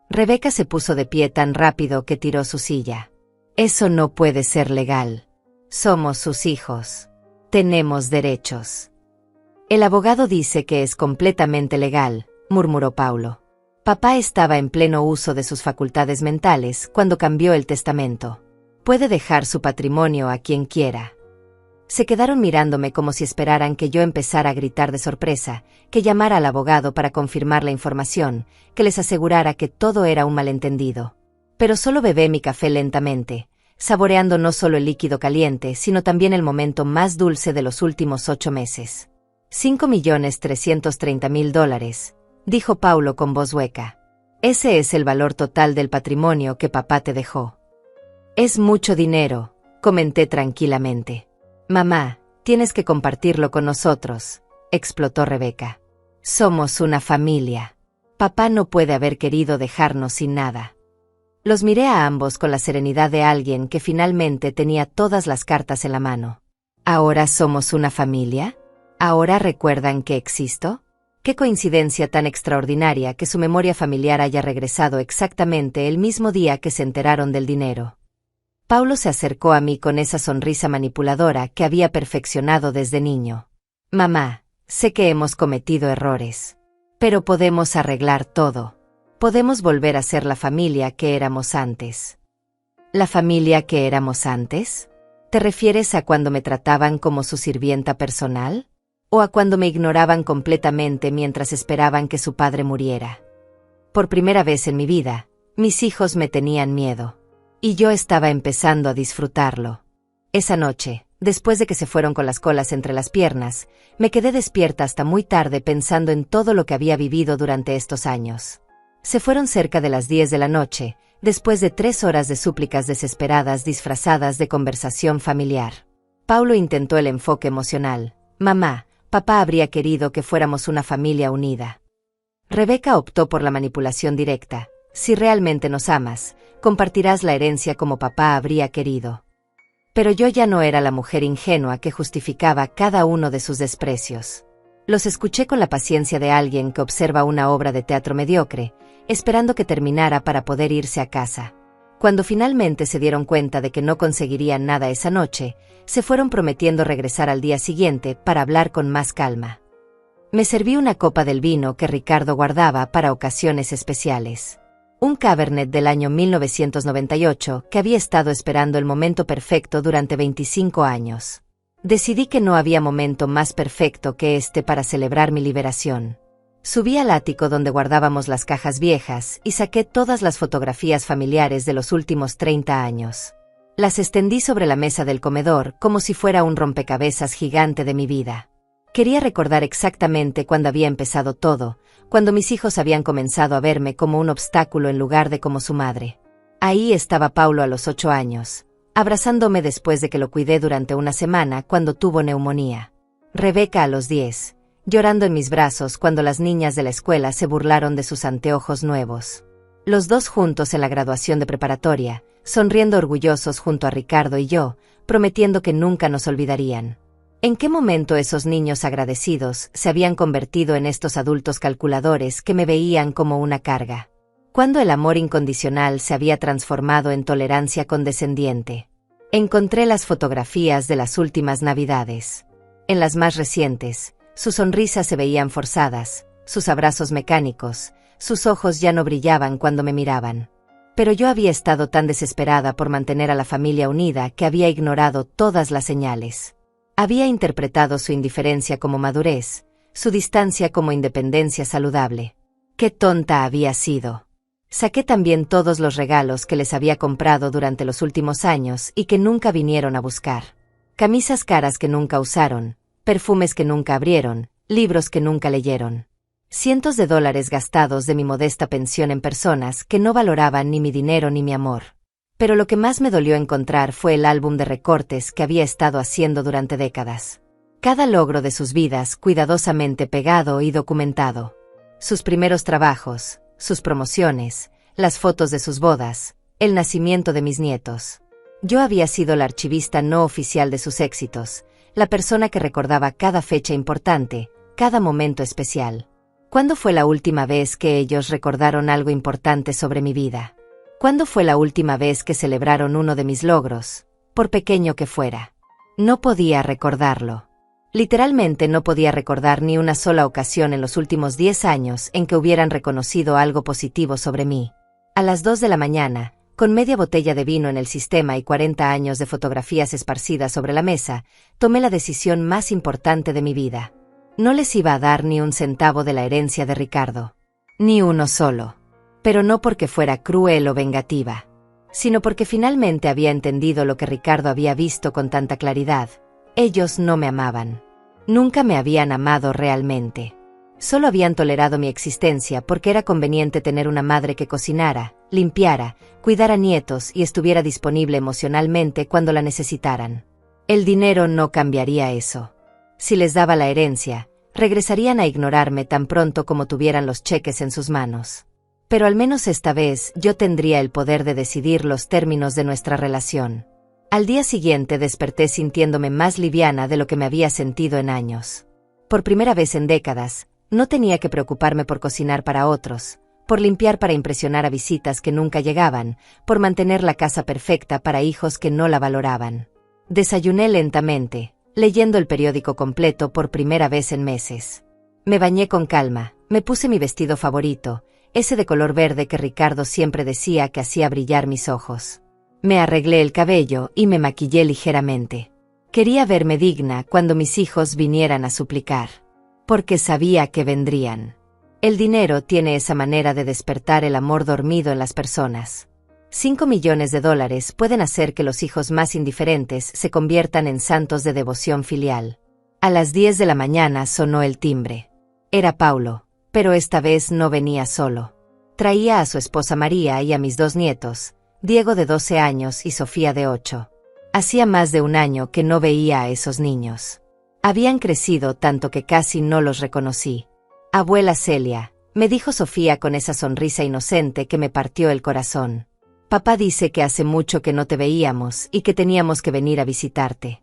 Rebeca se puso de pie tan rápido que tiró su silla. Eso no puede ser legal. Somos sus hijos. Tenemos derechos. El abogado dice que es completamente legal, murmuró Paulo. Papá estaba en pleno uso de sus facultades mentales cuando cambió el testamento. Puede dejar su patrimonio a quien quiera. Se quedaron mirándome como si esperaran que yo empezara a gritar de sorpresa, que llamara al abogado para confirmar la información, que les asegurara que todo era un malentendido. Pero solo bebé mi café lentamente, saboreando no solo el líquido caliente, sino también el momento más dulce de los últimos 8 meses. $5.330.000, dijo Paulo con voz hueca. Ese es el valor total del patrimonio que papá te dejó. Es mucho dinero, comenté tranquilamente. Mamá, tienes que compartirlo con nosotros, explotó Rebeca. Somos una familia. Papá no puede haber querido dejarnos sin nada. Los miré a ambos con la serenidad de alguien que finalmente tenía todas las cartas en la mano. ¿Ahora somos una familia? ¿Ahora recuerdan que existo? Qué coincidencia tan extraordinaria que su memoria familiar haya regresado exactamente el mismo día que se enteraron del dinero. Paulo se acercó a mí con esa sonrisa manipuladora que había perfeccionado desde niño. Mamá, sé que hemos cometido errores. Pero podemos arreglar todo. Podemos volver a ser la familia que éramos antes. ¿La familia que éramos antes? ¿Te refieres a cuando me trataban como su sirvienta personal? ¿O a cuando me ignoraban completamente mientras esperaban que su padre muriera? Por primera vez en mi vida, mis hijos me tenían miedo. Y yo estaba empezando a disfrutarlo. Esa noche, después de que se fueron con las colas entre las piernas, me quedé despierta hasta muy tarde pensando en todo lo que había vivido durante estos años. Se fueron cerca de las 10 de la noche, después de 3 horas de súplicas desesperadas disfrazadas de conversación familiar. Paulo intentó el enfoque emocional. Mamá, papá habría querido que fuéramos una familia unida. Rebeca optó por la manipulación directa. Si realmente nos amas, compartirás la herencia como papá habría querido. Pero yo ya no era la mujer ingenua que justificaba cada uno de sus desprecios. Los escuché con la paciencia de alguien que observa una obra de teatro mediocre, esperando que terminara para poder irse a casa. Cuando finalmente se dieron cuenta de que no conseguirían nada esa noche, se fueron prometiendo regresar al día siguiente para hablar con más calma. Me serví una copa del vino que Ricardo guardaba para ocasiones especiales. Un Cabernet del año 1998 que había estado esperando el momento perfecto durante 25 años. Decidí que no había momento más perfecto que este para celebrar mi liberación. Subí al ático donde guardábamos las cajas viejas y saqué todas las fotografías familiares de los últimos 30 años. Las extendí sobre la mesa del comedor como si fuera un rompecabezas gigante de mi vida. Quería recordar exactamente cuándo había empezado todo, cuando mis hijos habían comenzado a verme como un obstáculo en lugar de como su madre. Ahí estaba Paulo a los 8 años, abrazándome después de que lo cuidé durante una semana cuando tuvo neumonía. Rebeca a los 10, llorando en mis brazos cuando las niñas de la escuela se burlaron de sus anteojos nuevos. Los dos juntos en la graduación de preparatoria, sonriendo orgullosos junto a Ricardo y yo, prometiendo que nunca nos olvidarían. ¿En qué momento esos niños agradecidos se habían convertido en estos adultos calculadores que me veían como una carga? ¿Cuándo el amor incondicional se había transformado en tolerancia condescendiente? Encontré las fotografías de las últimas Navidades. En las más recientes, sus sonrisas se veían forzadas, sus abrazos mecánicos, sus ojos ya no brillaban cuando me miraban. Pero yo había estado tan desesperada por mantener a la familia unida que había ignorado todas las señales. Había interpretado su indiferencia como madurez, su distancia como independencia saludable. ¡Qué tonta había sido! Saqué también todos los regalos que les había comprado durante los últimos años y que nunca vinieron a buscar. Camisas caras que nunca usaron, perfumes que nunca abrieron, libros que nunca leyeron. Cientos de dólares gastados de mi modesta pensión en personas que no valoraban ni mi dinero ni mi amor. Pero lo que más me dolió encontrar fue el álbum de recortes que había estado haciendo durante décadas. Cada logro de sus vidas cuidadosamente pegado y documentado. Sus primeros trabajos, sus promociones, las fotos de sus bodas, el nacimiento de mis nietos. Yo había sido la archivista no oficial de sus éxitos, la persona que recordaba cada fecha importante, cada momento especial. ¿Cuándo fue la última vez que ellos recordaron algo importante sobre mi vida? ¿Cuándo fue la última vez que celebraron uno de mis logros, por pequeño que fuera? No podía recordarlo. Literalmente no podía recordar ni una sola ocasión en los últimos 10 años en que hubieran reconocido algo positivo sobre mí. A las 2 de la mañana, con media botella de vino en el sistema y 40 años de fotografías esparcidas sobre la mesa, tomé la decisión más importante de mi vida. No les iba a dar ni un centavo de la herencia de Ricardo. Ni uno solo. Pero no porque fuera cruel o vengativa, sino porque finalmente había entendido lo que Ricardo había visto con tanta claridad. Ellos no me amaban. Nunca me habían amado realmente. Solo habían tolerado mi existencia porque era conveniente tener una madre que cocinara, limpiara, cuidara nietos y estuviera disponible emocionalmente cuando la necesitaran. El dinero no cambiaría eso. Si les daba la herencia, regresarían a ignorarme tan pronto como tuvieran los cheques en sus manos. Pero al menos esta vez yo tendría el poder de decidir los términos de nuestra relación. Al día siguiente desperté sintiéndome más liviana de lo que me había sentido en años. Por primera vez en décadas, no tenía que preocuparme por cocinar para otros, por limpiar para impresionar a visitas que nunca llegaban, por mantener la casa perfecta para hijos que no la valoraban. Desayuné lentamente, leyendo el periódico completo por primera vez en meses. Me bañé con calma, me puse mi vestido favorito, ese de color verde que Ricardo siempre decía que hacía brillar mis ojos. Me arreglé el cabello y me maquillé ligeramente. Quería verme digna cuando mis hijos vinieran a suplicar. Porque sabía que vendrían. El dinero tiene esa manera de despertar el amor dormido en las personas. 5 millones de dólares pueden hacer que los hijos más indiferentes se conviertan en santos de devoción filial. A las 10 de la mañana sonó el timbre. Era Paulo, pero esta vez no venía solo. Traía a su esposa María y a mis 2 nietos, Diego de 12 años y Sofía de 8. Hacía más de un año que no veía a esos niños. Habían crecido tanto que casi no los reconocí. Abuela Celia, me dijo Sofía con esa sonrisa inocente que me partió el corazón. Papá dice que hace mucho que no te veíamos y que teníamos que venir a visitarte.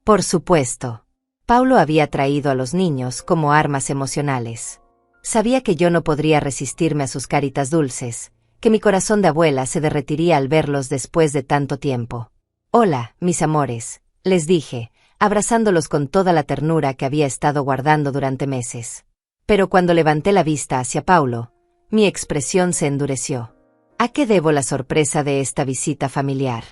Por supuesto. Paulo había traído a los niños como armas emocionales. Sabía que yo no podría resistirme a sus caritas dulces, que mi corazón de abuela se derretiría al verlos después de tanto tiempo. Hola, mis amores, les dije, abrazándolos con toda la ternura que había estado guardando durante meses. Pero cuando levanté la vista hacia Paulo, mi expresión se endureció. ¿A qué debo la sorpresa de esta visita familiar?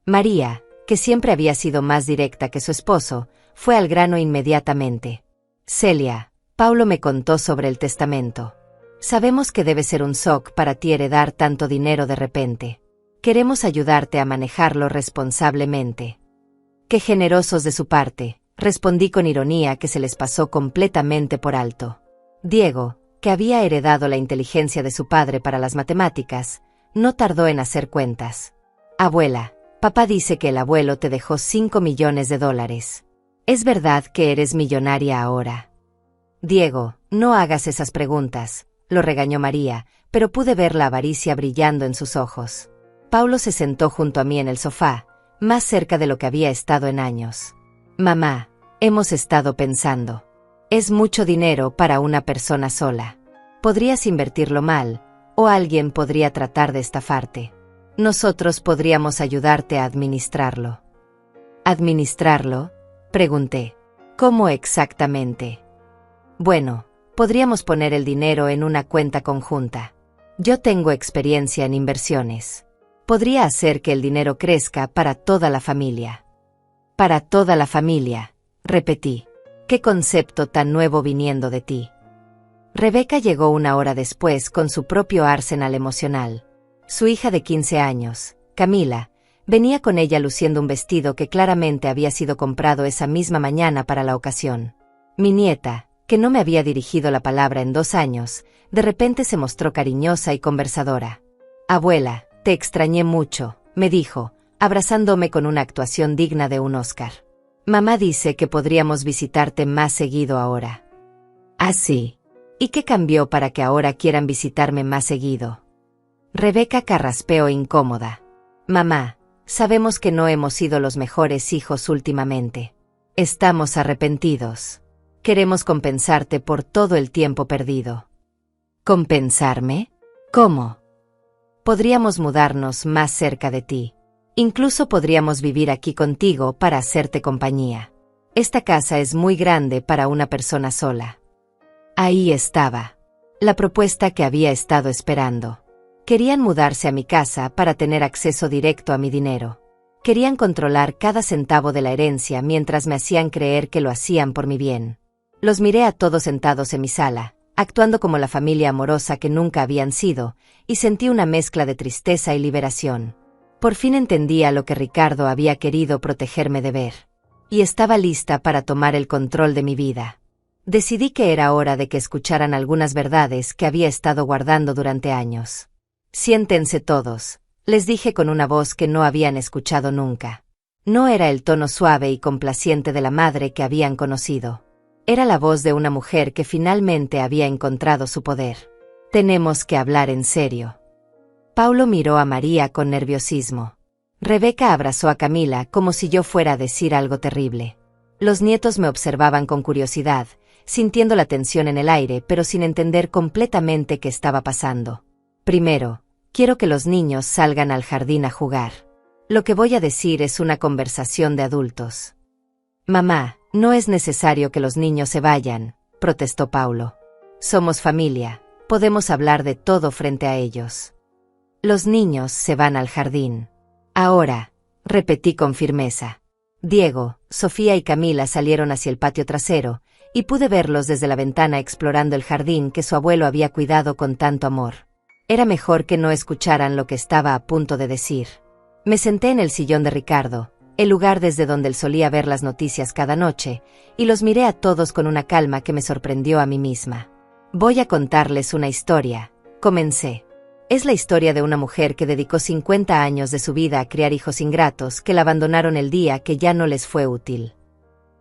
María, que siempre había sido más directa que su esposo, fue al grano inmediatamente. Celia, Paulo me contó sobre el testamento. Sabemos que debe ser un shock para ti heredar tanto dinero de repente. Queremos ayudarte a manejarlo responsablemente. Qué generosos de su parte, respondí con ironía que se les pasó completamente por alto. Diego, que había heredado la inteligencia de su padre para las matemáticas, no tardó en hacer cuentas. Abuela, papá dice que el abuelo te dejó 5 millones de dólares. ¿Es verdad que eres millonaria ahora? Diego, no hagas esas preguntas, lo regañó María, pero pude ver la avaricia brillando en sus ojos. Paulo se sentó junto a mí en el sofá, más cerca de lo que había estado en años. Mamá, Hemos estado pensando. Es mucho dinero para una persona sola. Podrías invertirlo mal, o alguien podría tratar de estafarte. Nosotros podríamos ayudarte a administrarlo. ¿Administrarlo? Pregunté. ¿Cómo exactamente? Bueno, podríamos poner el dinero en una cuenta conjunta. Yo tengo experiencia en inversiones. Podría hacer que el dinero crezca para toda la familia. Para toda la familia, repetí. ¿Qué concepto tan nuevo viniendo de ti? Rebeca llegó una hora después con su propio arsenal emocional. Su hija de 15 años, Camila, venía con ella luciendo un vestido que claramente había sido comprado esa misma mañana para la ocasión. Mi nieta, que no me había dirigido la palabra en 2 años, de repente se mostró cariñosa y conversadora. «Abuela, te extrañé mucho», me dijo, abrazándome con una actuación digna de un Oscar. «Mamá dice que podríamos visitarte más seguido ahora». «¿Ah, sí? ¿Y qué cambió para que ahora quieran visitarme más seguido?» Rebeca carraspeó incómoda. «Mamá, sabemos que no hemos sido los mejores hijos últimamente. Estamos arrepentidos. Queremos compensarte por todo el tiempo perdido». ¿Compensarme? ¿Cómo? Podríamos mudarnos más cerca de ti. Incluso podríamos vivir aquí contigo para hacerte compañía. Esta casa es muy grande para una persona sola. Ahí estaba. La propuesta que había estado esperando. Querían mudarse a mi casa para tener acceso directo a mi dinero. Querían controlar cada centavo de la herencia mientras me hacían creer que lo hacían por mi bien. Los miré a todos sentados en mi sala, actuando como la familia amorosa que nunca habían sido, y sentí una mezcla de tristeza y liberación. Por fin entendía lo que Ricardo había querido protegerme de ver. Y estaba lista para tomar el control de mi vida. Decidí que era hora de que escucharan algunas verdades que había estado guardando durante años. «Siéntense todos», les dije con una voz que no habían escuchado nunca. No era el tono suave y complaciente de la madre que habían conocido. Era la voz de una mujer que finalmente había encontrado su poder. «Tenemos que hablar en serio». Paulo miró a María con nerviosismo. Rebeca abrazó a Camila como si yo fuera a decir algo terrible. Los nietos me observaban con curiosidad, sintiendo la tensión en el aire pero sin entender completamente qué estaba pasando. «Primero, quiero que los niños salgan al jardín a jugar. Lo que voy a decir es una conversación de adultos». «Mamá, no es necesario que los niños se vayan», protestó Paulo. «Somos familia, podemos hablar de todo frente a ellos». «Los niños se van al jardín. Ahora», repetí con firmeza. Diego, Sofía y Camila salieron hacia el patio trasero, y pude verlos desde la ventana explorando el jardín que su abuelo había cuidado con tanto amor. Era mejor que no escucharan lo que estaba a punto de decir. Me senté en el sillón de Ricardo, el lugar desde donde él solía ver las noticias cada noche, y los miré a todos con una calma que me sorprendió a mí misma. «Voy a contarles una historia», comencé. Es la historia de una mujer que dedicó 50 años de su vida a criar hijos ingratos que la abandonaron el día que ya no les fue útil.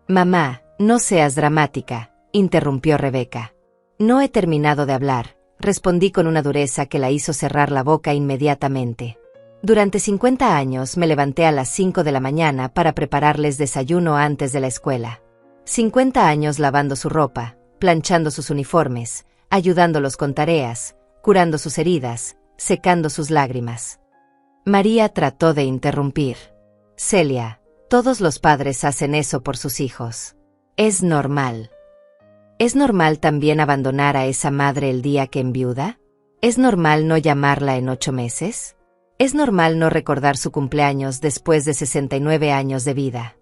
«Mamá, no seas dramática», interrumpió Rebeca. «No he terminado de hablar», respondí con una dureza que la hizo cerrar la boca inmediatamente. Durante 50 años me levanté a las 5 de la mañana para prepararles desayuno antes de la escuela. 50 años lavando su ropa, planchando sus uniformes, ayudándolos con tareas, curando sus heridas, secando sus lágrimas. María trató de interrumpir. «Celia, todos los padres hacen eso por sus hijos. Es normal». ¿Es normal también abandonar a esa madre el día que enviuda? ¿Es normal no llamarla en 8 meses? ¿Es normal no recordar su cumpleaños después de 69 años de vida?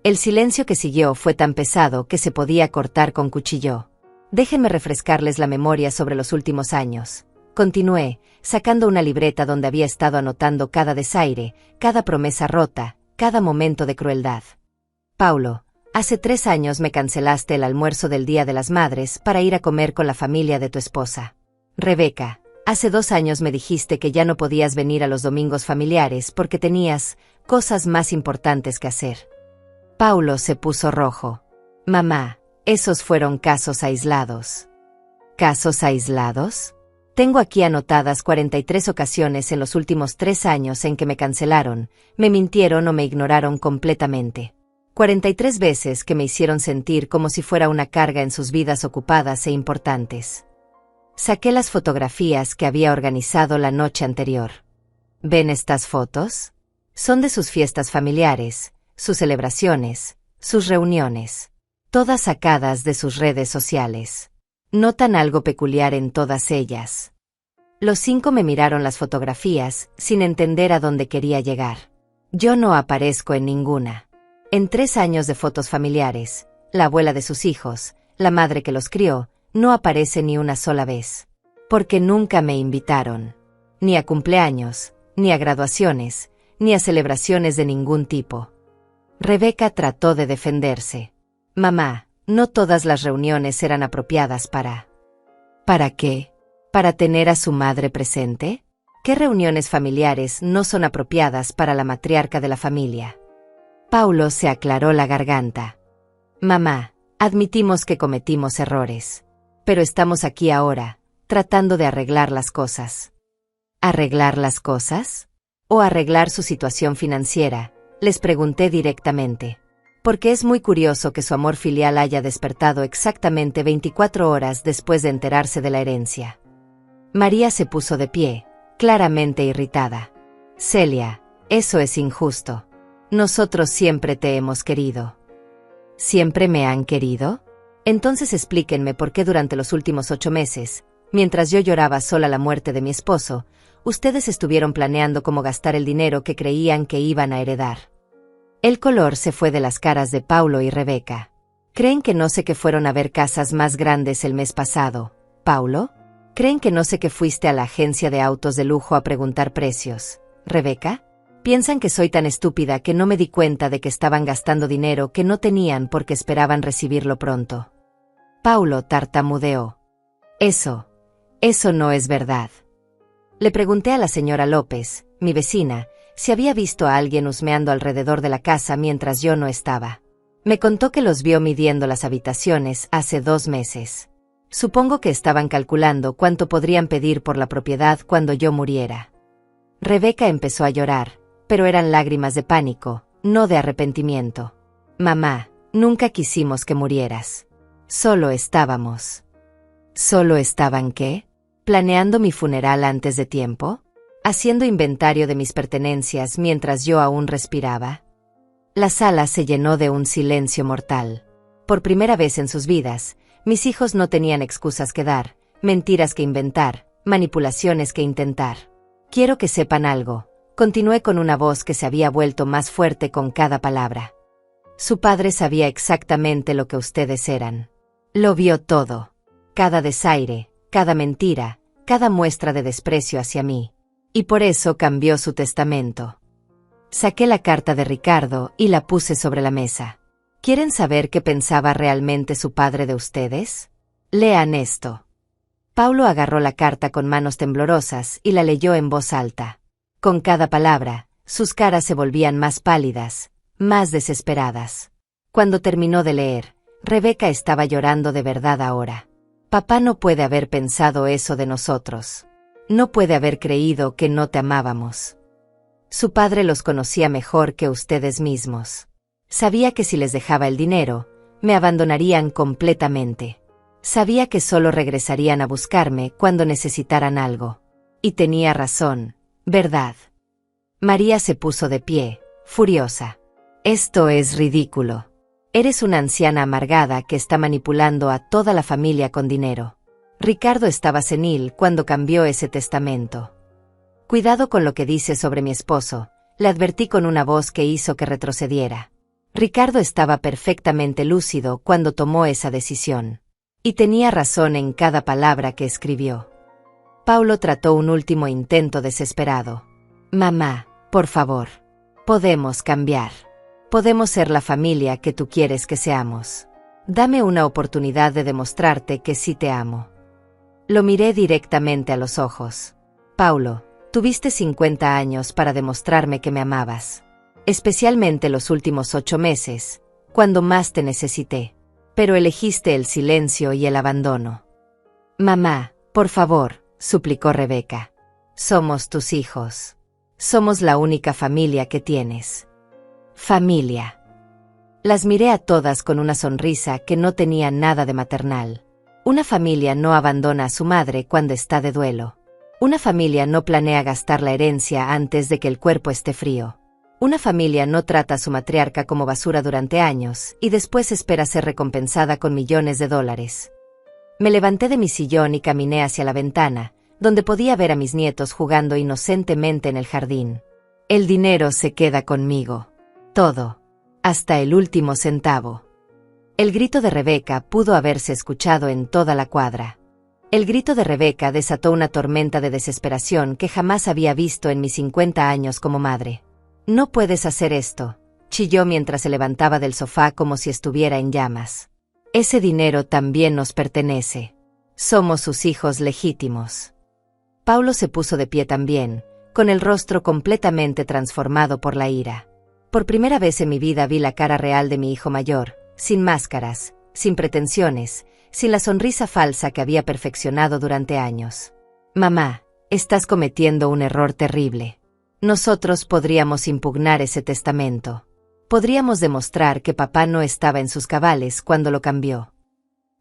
El silencio que siguió fue tan pesado que se podía cortar con cuchillo. Déjenme refrescarles la memoria sobre los últimos años. Continué, sacando una libreta donde había estado anotando cada desaire, cada promesa rota, cada momento de crueldad. «Paulo, hace 3 años me cancelaste el almuerzo del Día de las Madres para ir a comer con la familia de tu esposa. Rebeca, hace 2 años me dijiste que ya no podías venir a los domingos familiares porque tenías cosas más importantes que hacer». Paulo se puso rojo. «Mamá, esos fueron casos aislados». ¿Casos aislados? Tengo aquí anotadas 43 ocasiones en los últimos 3 años en que me cancelaron, me mintieron o me ignoraron completamente. 43 veces que me hicieron sentir como si fuera una carga en sus vidas ocupadas e importantes. Saqué las fotografías que había organizado la noche anterior. ¿Ven estas fotos? Son de sus fiestas familiares, sus celebraciones, sus reuniones, todas sacadas de sus redes sociales. ¿Notan algo peculiar en todas ellas? Los 5 me miraron las fotografías, sin entender a dónde quería llegar. Yo no aparezco en ninguna. En 3 años de fotos familiares, la abuela de sus hijos, la madre que los crió, no aparece ni una sola vez. Porque nunca me invitaron. Ni a cumpleaños, ni a graduaciones, ni a celebraciones de ningún tipo. Rebeca trató de defenderse. Mamá, no todas las reuniones eran apropiadas para... ¿Para qué? ¿Para tener a su madre presente? ¿Qué reuniones familiares no son apropiadas para la matriarca de la familia? Paulo se aclaró la garganta. Mamá, admitimos que cometimos errores. Pero estamos aquí ahora, tratando de arreglar las cosas. ¿Arreglar las cosas? ¿O arreglar su situación financiera? Les pregunté directamente. Porque es muy curioso que su amor filial haya despertado exactamente 24 horas después de enterarse de la herencia. María se puso de pie, claramente irritada. Celia, eso es injusto. Nosotros siempre te hemos querido. ¿Siempre me han querido? Entonces explíquenme por qué durante los últimos 8 meses, mientras yo lloraba sola la muerte de mi esposo, ustedes estuvieron planeando cómo gastar el dinero que creían que iban a heredar. El color se fue de las caras de Paulo y Rebeca. ¿Creen que no sé que fueron a ver casas más grandes el mes pasado, Paulo? ¿Creen que no sé que fuiste a la agencia de autos de lujo a preguntar precios, Rebeca? ¿Piensan que soy tan estúpida que no me di cuenta de que estaban gastando dinero que no tenían porque esperaban recibirlo pronto? Paulo tartamudeó. Eso no es verdad. Le pregunté a la señora López, mi vecina, si había visto a alguien husmeando alrededor de la casa mientras yo no estaba. Me contó que los vio midiendo las habitaciones hace 2 meses. Supongo que estaban calculando cuánto podrían pedir por la propiedad cuando yo muriera. Rebeca empezó a llorar, pero eran lágrimas de pánico, no de arrepentimiento. Mamá, nunca quisimos que murieras. Solo estábamos. ¿Solo estaban qué? ¿Planeando mi funeral antes de tiempo? ¿Haciendo inventario de mis pertenencias mientras yo aún respiraba? La sala se llenó de un silencio mortal. Por primera vez en sus vidas, mis hijos no tenían excusas que dar, mentiras que inventar, manipulaciones que intentar. Quiero que sepan algo. Continué con una voz que se había vuelto más fuerte con cada palabra. Su padre sabía exactamente lo que ustedes eran. Lo vio todo. Cada desaire, cada mentira, cada muestra de desprecio hacia mí. Y por eso cambió su testamento. Saqué la carta de Ricardo y la puse sobre la mesa. ¿Quieren saber qué pensaba realmente su padre de ustedes? Lean esto. Paulo agarró la carta con manos temblorosas y la leyó en voz alta. Con cada palabra, sus caras se volvían más pálidas, más desesperadas. Cuando terminó de leer, Rebeca estaba llorando de verdad ahora. Papá no puede haber pensado eso de nosotros. No puede haber creído que no te amábamos. Su padre los conocía mejor que ustedes mismos. Sabía que si les dejaba el dinero, me abandonarían completamente. Sabía que solo regresarían a buscarme cuando necesitaran algo. Y tenía razón, ¿verdad? María se puso de pie, furiosa. Esto es ridículo. Eres una anciana amargada que está manipulando a toda la familia con dinero. Ricardo estaba senil cuando cambió ese testamento. Cuidado con lo que dice sobre mi esposo, le advertí con una voz que hizo que retrocediera. Ricardo estaba perfectamente lúcido cuando tomó esa decisión. Y tenía razón en cada palabra que escribió. Paulo trató un último intento desesperado. Mamá, por favor. Podemos cambiar. Podemos ser la familia que tú quieres que seamos. Dame una oportunidad de demostrarte que sí te amo. Lo miré directamente a los ojos. Paulo, tuviste 50 años para demostrarme que me amabas. Especialmente los últimos 8 meses, cuando más te necesité. Pero elegiste el silencio y el abandono. Mamá, por favor, suplicó Rebeca. Somos tus hijos. Somos la única familia que tienes. Familia. Las miré a todas con una sonrisa que no tenía nada de maternal. Una familia no abandona a su madre cuando está de duelo. Una familia no planea gastar la herencia antes de que el cuerpo esté frío. Una familia no trata a su matriarca como basura durante años y después espera ser recompensada con millones de dólares. Me levanté de mi sillón y caminé hacia la ventana, donde podía ver a mis nietos jugando inocentemente en el jardín. El dinero se queda conmigo. Todo. Hasta el último centavo. El grito de Rebeca pudo haberse escuchado en toda la cuadra. El grito de Rebeca desató una tormenta de desesperación que jamás había visto en mis 50 años como madre. «No puedes hacer esto», chilló mientras se levantaba del sofá como si estuviera en llamas. «Ese dinero también nos pertenece. Somos sus hijos legítimos». Paulo se puso de pie también, con el rostro completamente transformado por la ira. Por primera vez en mi vida vi la cara real de mi hijo mayor, sin máscaras, sin pretensiones, sin la sonrisa falsa que había perfeccionado durante años. «Mamá, estás cometiendo un error terrible. Nosotros podríamos impugnar ese testamento. Podríamos demostrar que papá no estaba en sus cabales cuando lo cambió».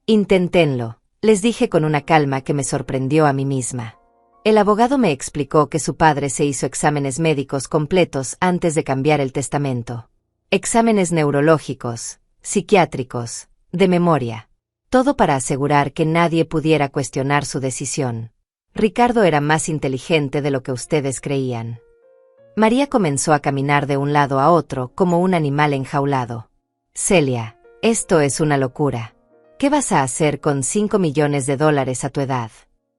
«Inténtenlo», les dije con una calma que me sorprendió a mí misma. El abogado me explicó que su padre se hizo exámenes médicos completos antes de cambiar el testamento. Exámenes neurológicos, psiquiátricos, de memoria. Todo para asegurar que nadie pudiera cuestionar su decisión. Ricardo era más inteligente de lo que ustedes creían. María comenzó a caminar de un lado a otro como un animal enjaulado. «Celia, esto es una locura. ¿Qué vas a hacer con 5 millones de dólares a tu edad?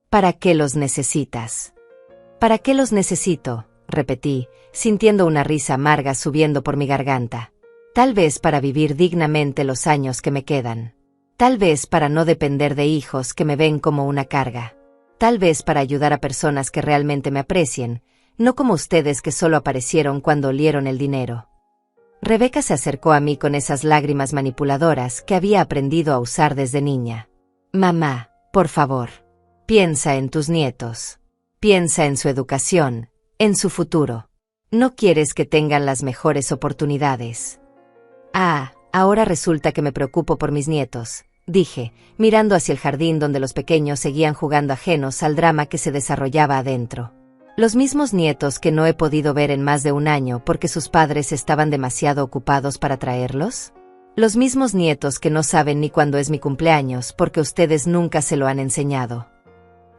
¿Para qué los necesitas?» «¿Para qué los necesito?», repetí, sintiendo una risa amarga subiendo por mi garganta. «Tal vez para vivir dignamente los años que me quedan. Tal vez para no depender de hijos que me ven como una carga. Tal vez para ayudar a personas que realmente me aprecien, no como ustedes que solo aparecieron cuando olieron el dinero». Rebeca se acercó a mí con esas lágrimas manipuladoras que había aprendido a usar desde niña. «Mamá, por favor. Piensa en tus nietos. Piensa en su educación, en su futuro. No quieres que tengan las mejores oportunidades». «Ah, ahora resulta que me preocupo por mis nietos», dije, mirando hacia el jardín donde los pequeños seguían jugando ajenos al drama que se desarrollaba adentro. Los mismos nietos que no he podido ver en más de un año porque sus padres estaban demasiado ocupados para traerlos. Los mismos nietos que no saben ni cuándo es mi cumpleaños porque ustedes nunca se lo han enseñado.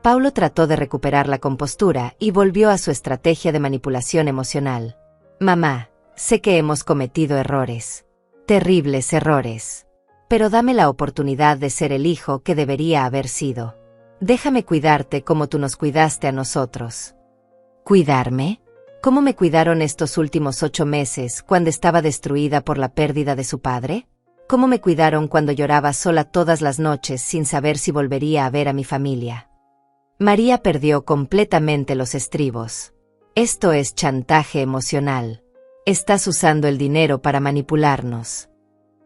Paulo trató de recuperar la compostura y volvió a su estrategia de manipulación emocional. «Mamá, sé que hemos cometido errores. Terribles errores. Pero dame la oportunidad de ser el hijo que debería haber sido. Déjame cuidarte como tú nos cuidaste a nosotros». ¿Cuidarme? ¿Cómo me cuidaron estos últimos 8 meses cuando estaba destruida por la pérdida de su padre? ¿Cómo me cuidaron cuando lloraba sola todas las noches sin saber si volvería a ver a mi familia? María perdió completamente los estribos. «Esto es chantaje emocional. Estás usando el dinero para manipularnos».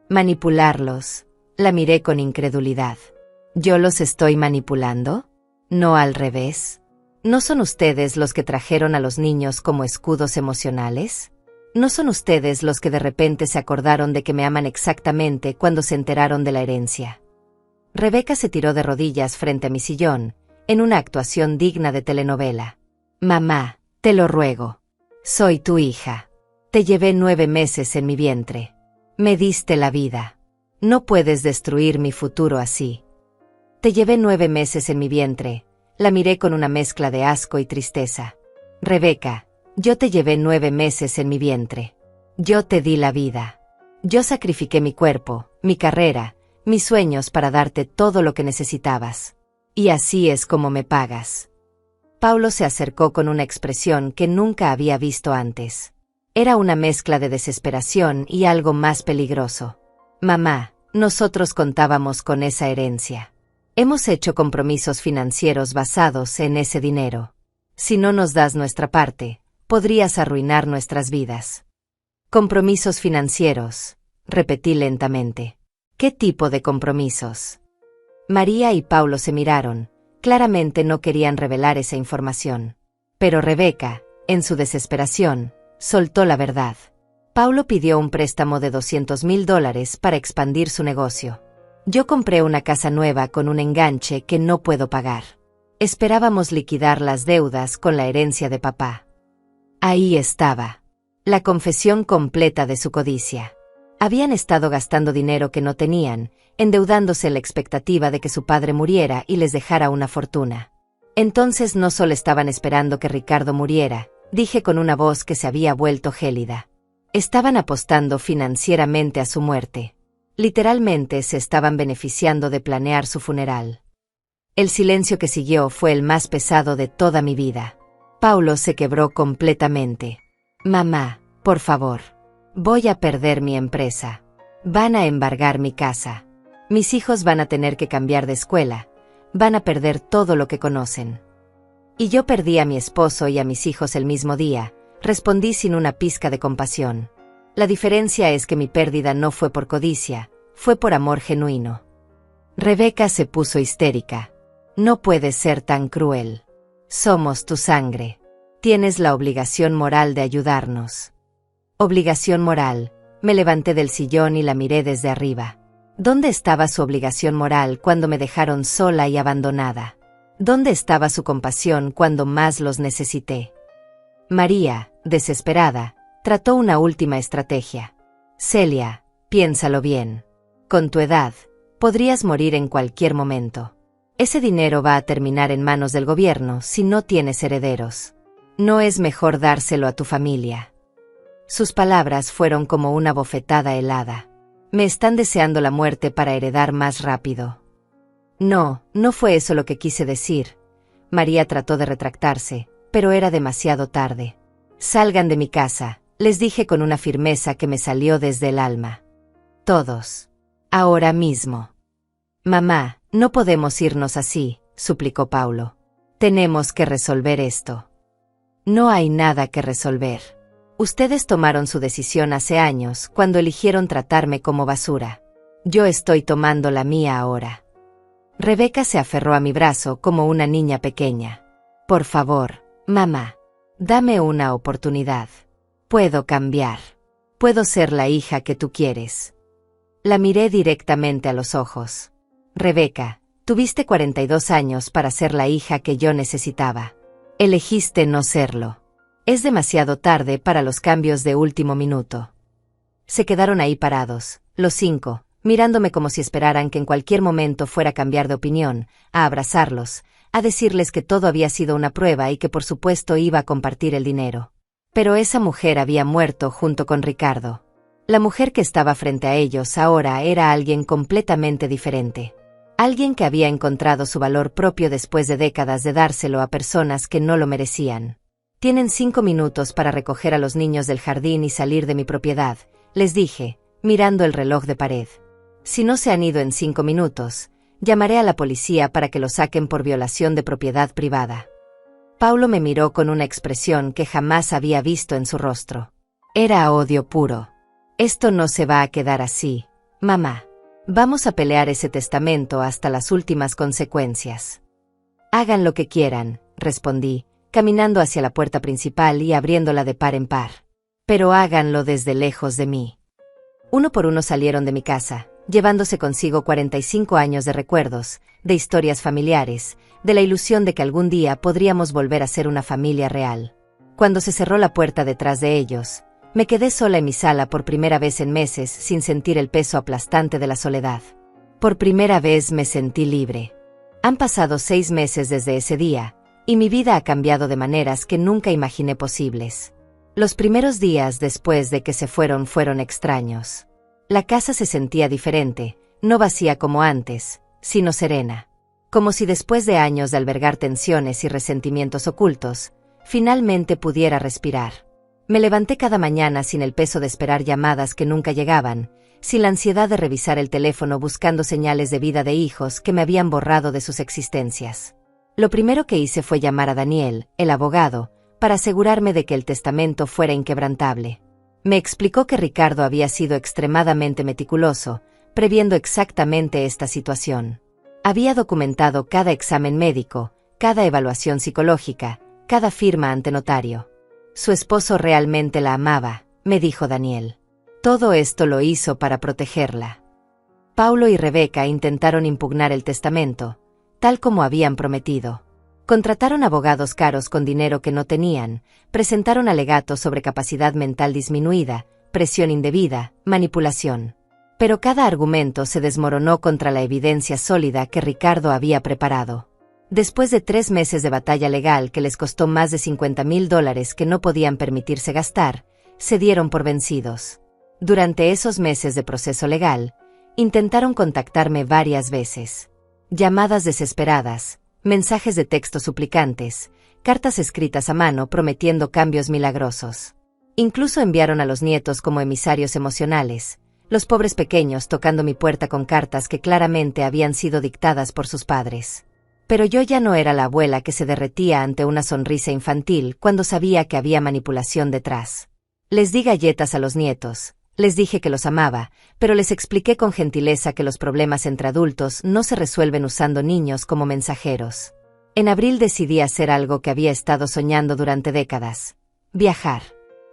«¿Manipularlos?», la miré con incredulidad. «¿Yo los estoy manipulando? ¿No al revés? ¿No son ustedes los que trajeron a los niños como escudos emocionales? ¿No son ustedes los que de repente se acordaron de que me aman exactamente cuando se enteraron de la herencia?» Rebeca se tiró de rodillas frente a mi sillón, en una actuación digna de telenovela. «Mamá, te lo ruego. Soy tu hija. Te llevé 9 meses en mi vientre. Me diste la vida. No puedes destruir mi futuro así». «Te llevé 9 meses en mi vientre», la miré con una mezcla de asco y tristeza. «Rebeca, yo te llevé 9 meses en mi vientre. Yo te di la vida. Yo sacrifiqué mi cuerpo, mi carrera, mis sueños para darte todo lo que necesitabas. Y así es como me pagas». Paulo se acercó con una expresión que nunca había visto antes. Era una mezcla de desesperación y algo más peligroso. «Mamá, nosotros contábamos con esa herencia. Hemos hecho compromisos financieros basados en ese dinero. Si no nos das nuestra parte, podrías arruinar nuestras vidas». «Compromisos financieros», repetí lentamente. «¿Qué tipo de compromisos?» María y Paulo se miraron. Claramente no querían revelar esa información. Pero Rebeca, en su desesperación, soltó la verdad. Paulo pidió un préstamo de $200,000 para expandir su negocio. Yo compré una casa nueva con un enganche que no puedo pagar. Esperábamos liquidar las deudas con la herencia de papá. Ahí estaba. La confesión completa de su codicia. Habían estado gastando dinero que no tenían, endeudándose en la expectativa de que su padre muriera y les dejara una fortuna. Entonces no solo estaban esperando que Ricardo muriera, dije con una voz que se había vuelto gélida. Estaban apostando financieramente a su muerte. Literalmente se estaban beneficiando de planear su funeral. El silencio que siguió fue el más pesado de toda mi vida. Paulo se quebró completamente. Mamá, por favor. Voy a perder mi empresa. Van a embargar mi casa. Mis hijos van a tener que cambiar de escuela. Van a perder todo lo que conocen. Y yo perdí a mi esposo y a mis hijos el mismo día, respondí sin una pizca de compasión. La diferencia es que mi pérdida no fue por codicia, fue por amor genuino. Rebeca se puso histérica. No puedes ser tan cruel. Somos tu sangre. Tienes la obligación moral de ayudarnos. Obligación moral. Me levanté del sillón y la miré desde arriba. ¿Dónde estaba su obligación moral cuando me dejaron sola y abandonada? ¿Dónde estaba su compasión cuando más los necesité? María, desesperada, trató una última estrategia. Celia, piénsalo bien. Con tu edad, podrías morir en cualquier momento. Ese dinero va a terminar en manos del gobierno si no tienes herederos. ¿No es mejor dárselo a tu familia? Sus palabras fueron como una bofetada helada. Me están deseando la muerte para heredar más rápido. No, no fue eso lo que quise decir. María trató de retractarse, pero era demasiado tarde. Salgan de mi casa, les dije con una firmeza que me salió desde el alma. Todos. Ahora mismo. Mamá, no podemos irnos así, suplicó Paulo. Tenemos que resolver esto. No hay nada que resolver. Ustedes tomaron su decisión hace años cuando eligieron tratarme como basura. Yo estoy tomando la mía ahora. Rebeca se aferró a mi brazo como una niña pequeña. Por favor, mamá, dame una oportunidad. Puedo cambiar. Puedo ser la hija que tú quieres. La miré directamente a los ojos. Rebeca, tuviste 42 años para ser la hija que yo necesitaba. Elegiste no serlo. Es demasiado tarde para los cambios de último minuto. Se quedaron ahí parados, los 5, mirándome como si esperaran que en cualquier momento fuera a cambiar de opinión, a abrazarlos, a decirles que todo había sido una prueba y que por supuesto iba a compartir el dinero. Pero esa mujer había muerto junto con Ricardo. La mujer que estaba frente a ellos ahora era alguien completamente diferente. Alguien que había encontrado su valor propio después de décadas de dárselo a personas que no lo merecían. Tienen 5 minutos para recoger a los niños del jardín y salir de mi propiedad, les dije, mirando el reloj de pared. Si no se han ido en 5 minutos, llamaré a la policía para que lo saquen por violación de propiedad privada. Paulo me miró con una expresión que jamás había visto en su rostro. Era odio puro. Esto no se va a quedar así, mamá. Vamos a pelear ese testamento hasta las últimas consecuencias. Hagan lo que quieran, respondí, caminando hacia la puerta principal y abriéndola de par en par. Pero háganlo desde lejos de mí. Uno por uno salieron de mi casa, llevándose consigo 45 años de recuerdos, de historias familiares, de la ilusión de que algún día podríamos volver a ser una familia real. Cuando se cerró la puerta detrás de ellos, me quedé sola en mi sala por primera vez en meses sin sentir el peso aplastante de la soledad. Por primera vez me sentí libre. Han pasado 6 meses desde ese día, y mi vida ha cambiado de maneras que nunca imaginé posibles. Los primeros días después de que se fueron extraños. La casa se sentía diferente, no vacía como antes, sino serena. Como si después de años de albergar tensiones y resentimientos ocultos, finalmente pudiera respirar. Me levanté cada mañana sin el peso de esperar llamadas que nunca llegaban, sin la ansiedad de revisar el teléfono buscando señales de vida de hijos que me habían borrado de sus existencias. Lo primero que hice fue llamar a Daniel, el abogado, para asegurarme de que el testamento fuera inquebrantable. Me explicó que Ricardo había sido extremadamente meticuloso, previendo exactamente esta situación. Había documentado cada examen médico, cada evaluación psicológica, cada firma ante notario. Su esposo realmente la amaba, me dijo Daniel. Todo esto lo hizo para protegerla. Paulo y Rebeca intentaron impugnar el testamento, tal como habían prometido. Contrataron abogados caros con dinero que no tenían, presentaron alegatos sobre capacidad mental disminuida, presión indebida, manipulación. Pero cada argumento se desmoronó contra la evidencia sólida que Ricardo había preparado. Después de 3 meses de batalla legal que les costó más de $50,000 que no podían permitirse gastar, se dieron por vencidos. Durante esos meses de proceso legal, intentaron contactarme varias veces. Llamadas desesperadas, mensajes de texto suplicantes, cartas escritas a mano prometiendo cambios milagrosos. Incluso enviaron a los nietos como emisarios emocionales, los pobres pequeños tocando mi puerta con cartas que claramente habían sido dictadas por sus padres. Pero yo ya no era la abuela que se derretía ante una sonrisa infantil cuando sabía que había manipulación detrás. Les di galletas a los nietos, les dije que los amaba, pero les expliqué con gentileza que los problemas entre adultos no se resuelven usando niños como mensajeros. En abril decidí hacer algo que había estado soñando durante décadas: viajar.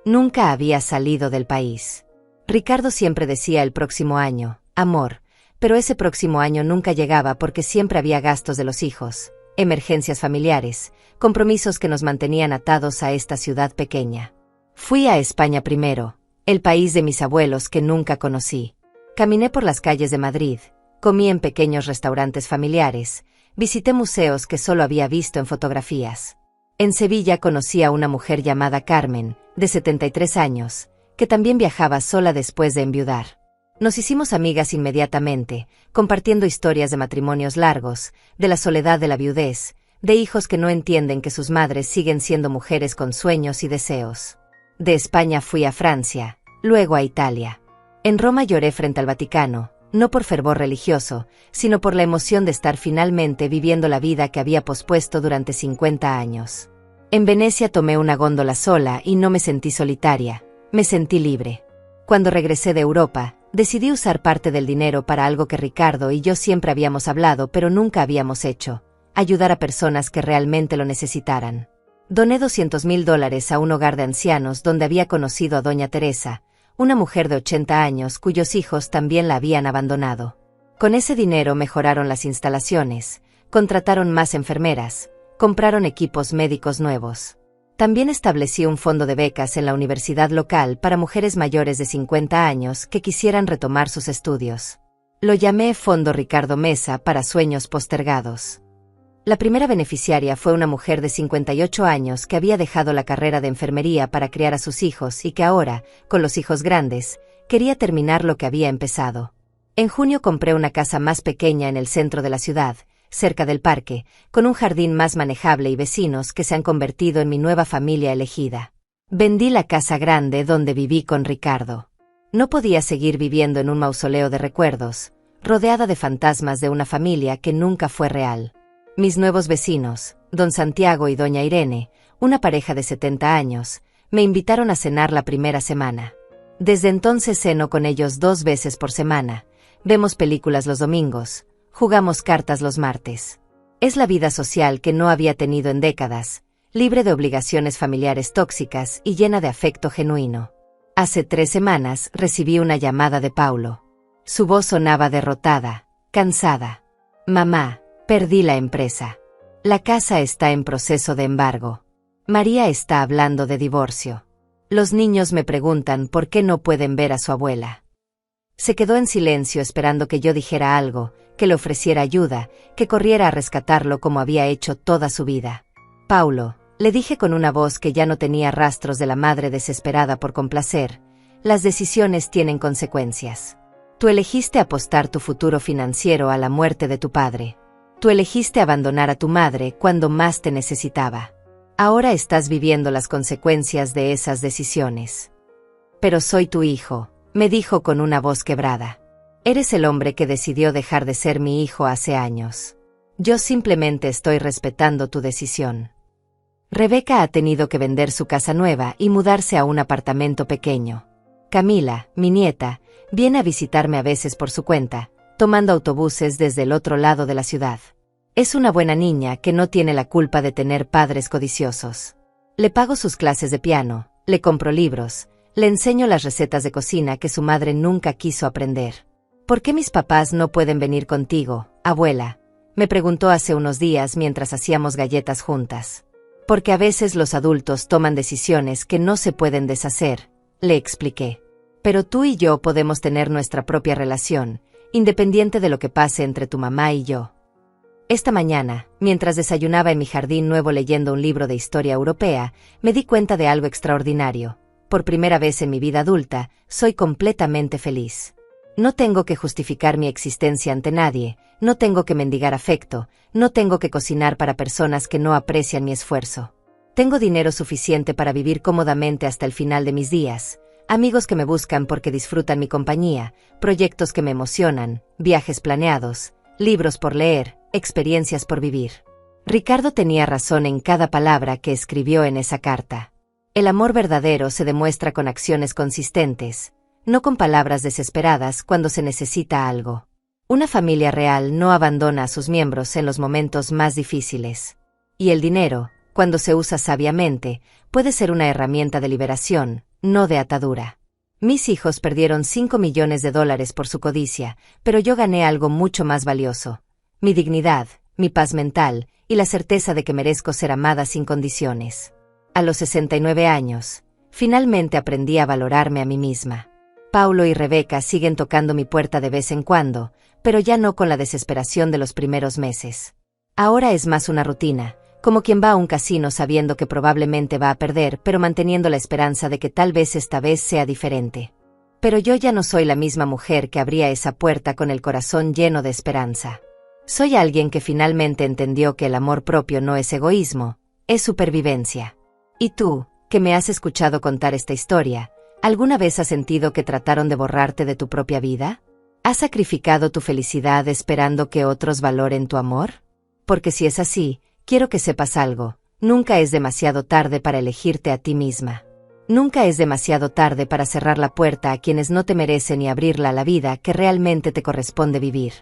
Nunca había salido del país. Ricardo siempre decía el próximo año, amor, pero ese próximo año nunca llegaba porque siempre había gastos de los hijos, emergencias familiares, compromisos que nos mantenían atados a esta ciudad pequeña. Fui a España primero, el país de mis abuelos que nunca conocí. Caminé por las calles de Madrid, comí en pequeños restaurantes familiares, visité museos que solo había visto en fotografías. En Sevilla conocí a una mujer llamada Carmen, de 73 años, que también viajaba sola después de enviudar. Nos hicimos amigas inmediatamente, compartiendo historias de matrimonios largos, de la soledad de la viudez, de hijos que no entienden que sus madres siguen siendo mujeres con sueños y deseos. De España fui a Francia, luego a Italia. En Roma lloré frente al Vaticano, no por fervor religioso, sino por la emoción de estar finalmente viviendo la vida que había pospuesto durante 50 años. En Venecia tomé una góndola sola y no me sentí solitaria, me sentí libre. Cuando regresé de Europa, decidí usar parte del dinero para algo que Ricardo y yo siempre habíamos hablado pero nunca habíamos hecho: ayudar a personas que realmente lo necesitaran. Doné $200,000 a un hogar de ancianos donde había conocido a Doña Teresa, una mujer de 80 años cuyos hijos también la habían abandonado. Con ese dinero mejoraron las instalaciones, contrataron más enfermeras, compraron equipos médicos nuevos. También establecí un fondo de becas en la universidad local para mujeres mayores de 50 años que quisieran retomar sus estudios. Lo llamé Fondo Ricardo Mesa para Sueños Postergados. La primera beneficiaria fue una mujer de 58 años que había dejado la carrera de enfermería para criar a sus hijos y que ahora, con los hijos grandes, quería terminar lo que había empezado. En junio compré una casa más pequeña en el centro de la ciudad, cerca del parque, con un jardín más manejable y vecinos que se han convertido en mi nueva familia elegida. Vendí la casa grande donde viví con Ricardo. No podía seguir viviendo en un mausoleo de recuerdos, rodeada de fantasmas de una familia que nunca fue real. Mis nuevos vecinos, don Santiago y doña Irene, una pareja de 70 años, me invitaron a cenar la primera semana. Desde entonces ceno con ellos 2 veces por semana, vemos películas los domingos, jugamos cartas los martes. Es la vida social que no había tenido en décadas, libre de obligaciones familiares tóxicas y llena de afecto genuino. Hace 3 semanas recibí una llamada de Paulo. Su voz sonaba derrotada, cansada. Mamá, perdí la empresa. La casa está en proceso de embargo. María está hablando de divorcio. Los niños me preguntan por qué no pueden ver a su abuela. Se quedó en silencio esperando que yo dijera algo, que le ofreciera ayuda, que corriera a rescatarlo como había hecho toda su vida. Paulo, le dije con una voz que ya no tenía rastros de la madre desesperada por complacer, las decisiones tienen consecuencias. Tú elegiste apostar tu futuro financiero a la muerte de tu padre. Tú elegiste abandonar a tu madre cuando más te necesitaba. Ahora estás viviendo las consecuencias de esas decisiones. Pero soy tu hijo, me dijo con una voz quebrada. Eres el hombre que decidió dejar de ser mi hijo hace años. Yo simplemente estoy respetando tu decisión. Rebeca ha tenido que vender su casa nueva y mudarse a un apartamento pequeño. Camila, mi nieta, viene a visitarme a veces por su cuenta, tomando autobuses desde el otro lado de la ciudad. Es una buena niña que no tiene la culpa de tener padres codiciosos. Le pago sus clases de piano, le compro libros, Le enseño las recetas de cocina que su madre nunca quiso aprender. ¿Por qué mis papás no pueden venir contigo, abuela?, me preguntó hace unos días mientras hacíamos galletas juntas. Porque a veces los adultos toman decisiones que no se pueden deshacer, le expliqué. Pero tú y yo podemos tener nuestra propia relación, independiente de lo que pase entre tu mamá y yo. Esta mañana, mientras desayunaba en mi jardín nuevo leyendo un libro de historia europea, me di cuenta de algo extraordinario. Por primera vez en mi vida adulta, soy completamente feliz. No tengo que justificar mi existencia ante nadie, no tengo que mendigar afecto, no tengo que cocinar para personas que no aprecian mi esfuerzo. Tengo dinero suficiente para vivir cómodamente hasta el final de mis días, amigos que me buscan porque disfrutan mi compañía, proyectos que me emocionan, viajes planeados, libros por leer, experiencias por vivir. Ricardo tenía razón en cada palabra que escribió en esa carta. El amor verdadero se demuestra con acciones consistentes, no con palabras desesperadas cuando se necesita algo. Una familia real no abandona a sus miembros en los momentos más difíciles. Y el dinero, cuando se usa sabiamente, puede ser una herramienta de liberación, no de atadura. Mis hijos perdieron $5 millones por su codicia, pero yo gané algo mucho más valioso: mi dignidad, mi paz mental y la certeza de que merezco ser amada sin condiciones. A los 69 años, finalmente aprendí a valorarme a mí misma. Paulo y Rebeca siguen tocando mi puerta de vez en cuando, pero ya no con la desesperación de los primeros meses. Ahora es más una rutina, como quien va a un casino sabiendo que probablemente va a perder, pero manteniendo la esperanza de que tal vez esta vez sea diferente. Pero yo ya no soy la misma mujer que abría esa puerta con el corazón lleno de esperanza. Soy alguien que finalmente entendió que el amor propio no es egoísmo, es supervivencia. ¿Y tú, que me has escuchado contar esta historia, alguna vez has sentido que trataron de borrarte de tu propia vida? ¿Has sacrificado tu felicidad esperando que otros valoren tu amor? Porque si es así, quiero que sepas algo: nunca es demasiado tarde para elegirte a ti misma. Nunca es demasiado tarde para cerrar la puerta a quienes no te merecen y abrirla a la vida que realmente te corresponde vivir.